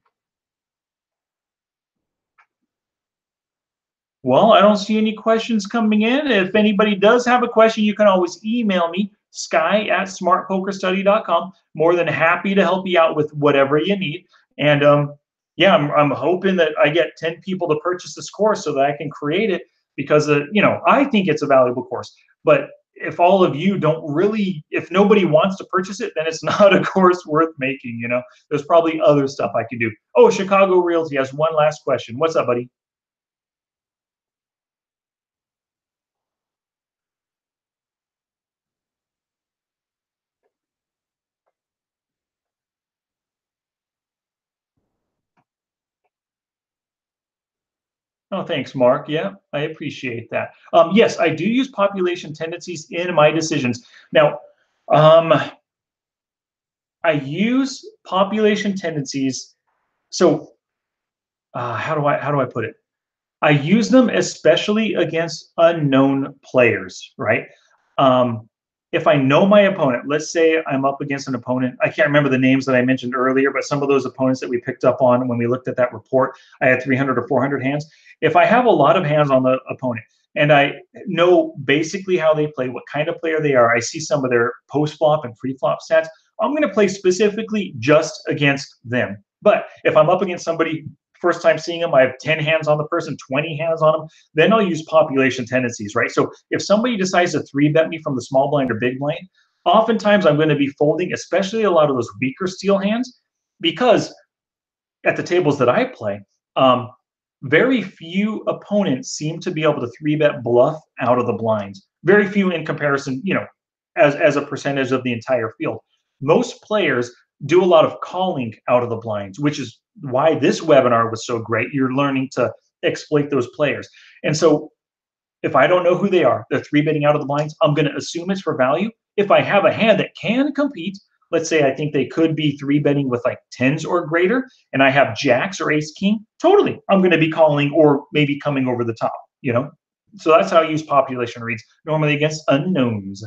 Well, I don't see any questions coming in. If anybody does have a question, you can always email me, sky@smartpokerstudy.com. More than happy to help you out with whatever you need. And yeah, I'm hoping that I get 10 people to purchase this course so that I can create it, because you know, I think it's a valuable course. But if all of you don't really, if nobody wants to purchase it, then it's not a course worth making. You know, there's probably other stuff I could do. Oh, Chicago Realty has one last question. What's up, buddy? Oh, thanks, Mark. Yeah, I appreciate that. Yes, I do use population tendencies in my decisions. Now, I use population tendencies. So, how do I put it? I use them especially against unknown players, right? If I know my opponent, let's say I'm up against an opponent, I can't remember the names that I mentioned earlier, but some of those opponents that we picked up on when we looked at that report, I had 300 or 400 hands. If I have a lot of hands on the opponent and I know basically how they play, what kind of player they are, I see some of their post-flop and pre-flop stats, I'm going to play specifically just against them. But if I'm up against somebody, first time seeing them, I have 10 hands on the person, 20 hands on them, then I'll use population tendencies, right? So if somebody decides to 3-bet me from the small blind or big blind, oftentimes I'm going to be folding, especially a lot of those weaker steel hands, because at the tables that I play, very few opponents seem to be able to three bet bluff out of the blinds. Very few in comparison, as a percentage of the entire field. Most players do a lot of calling out of the blinds, which is why this webinar was so great. You're learning to exploit those players. And so if I don't know who they are, they're three betting out of the blinds, I'm going to assume it's for value. If I have a hand that can compete, let's say I think they could be three betting with like tens or greater, and I have jacks or ace king, totally, I'm going to be calling or maybe coming over the top. So that's how I use population reads, normally against unknowns.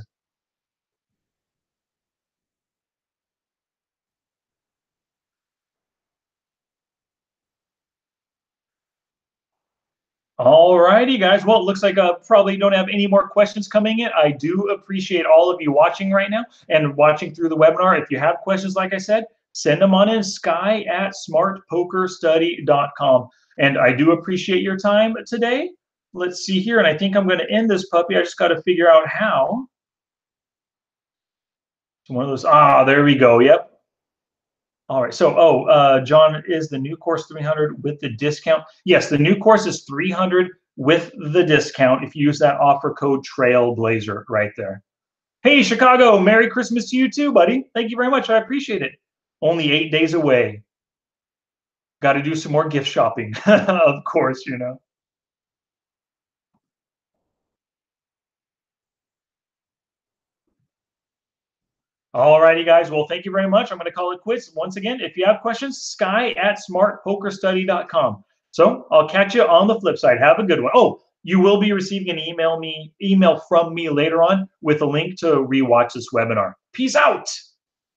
All righty, guys. Well, it looks like probably don't have any more questions coming in. I do appreciate all of you watching right now and watching through the webinar. If you have questions, like I said, send them on in, sky@smartpokerstudy.com. And I do appreciate your time today. Let's see here. And I think I'm going to end this puppy. I just got to figure out how. It's one of those. There we go. Yep. All right. So, John, is the new course 300 with the discount? Yes, the new course is 300 with the discount if you use that offer code Trailblazer right there. Hey, Chicago, Merry Christmas to you too, buddy. Thank you very much. I appreciate it. Only 8 days away. Got to do some more gift shopping, of course. All righty, guys. Well, thank you very much. I'm going to call it quits. Once again, if you have questions, sky@smartpokerstudy.com. So I'll catch you on the flip side. Have a good one. Oh, you will be receiving an email from me later on with a link to rewatch this webinar. Peace out.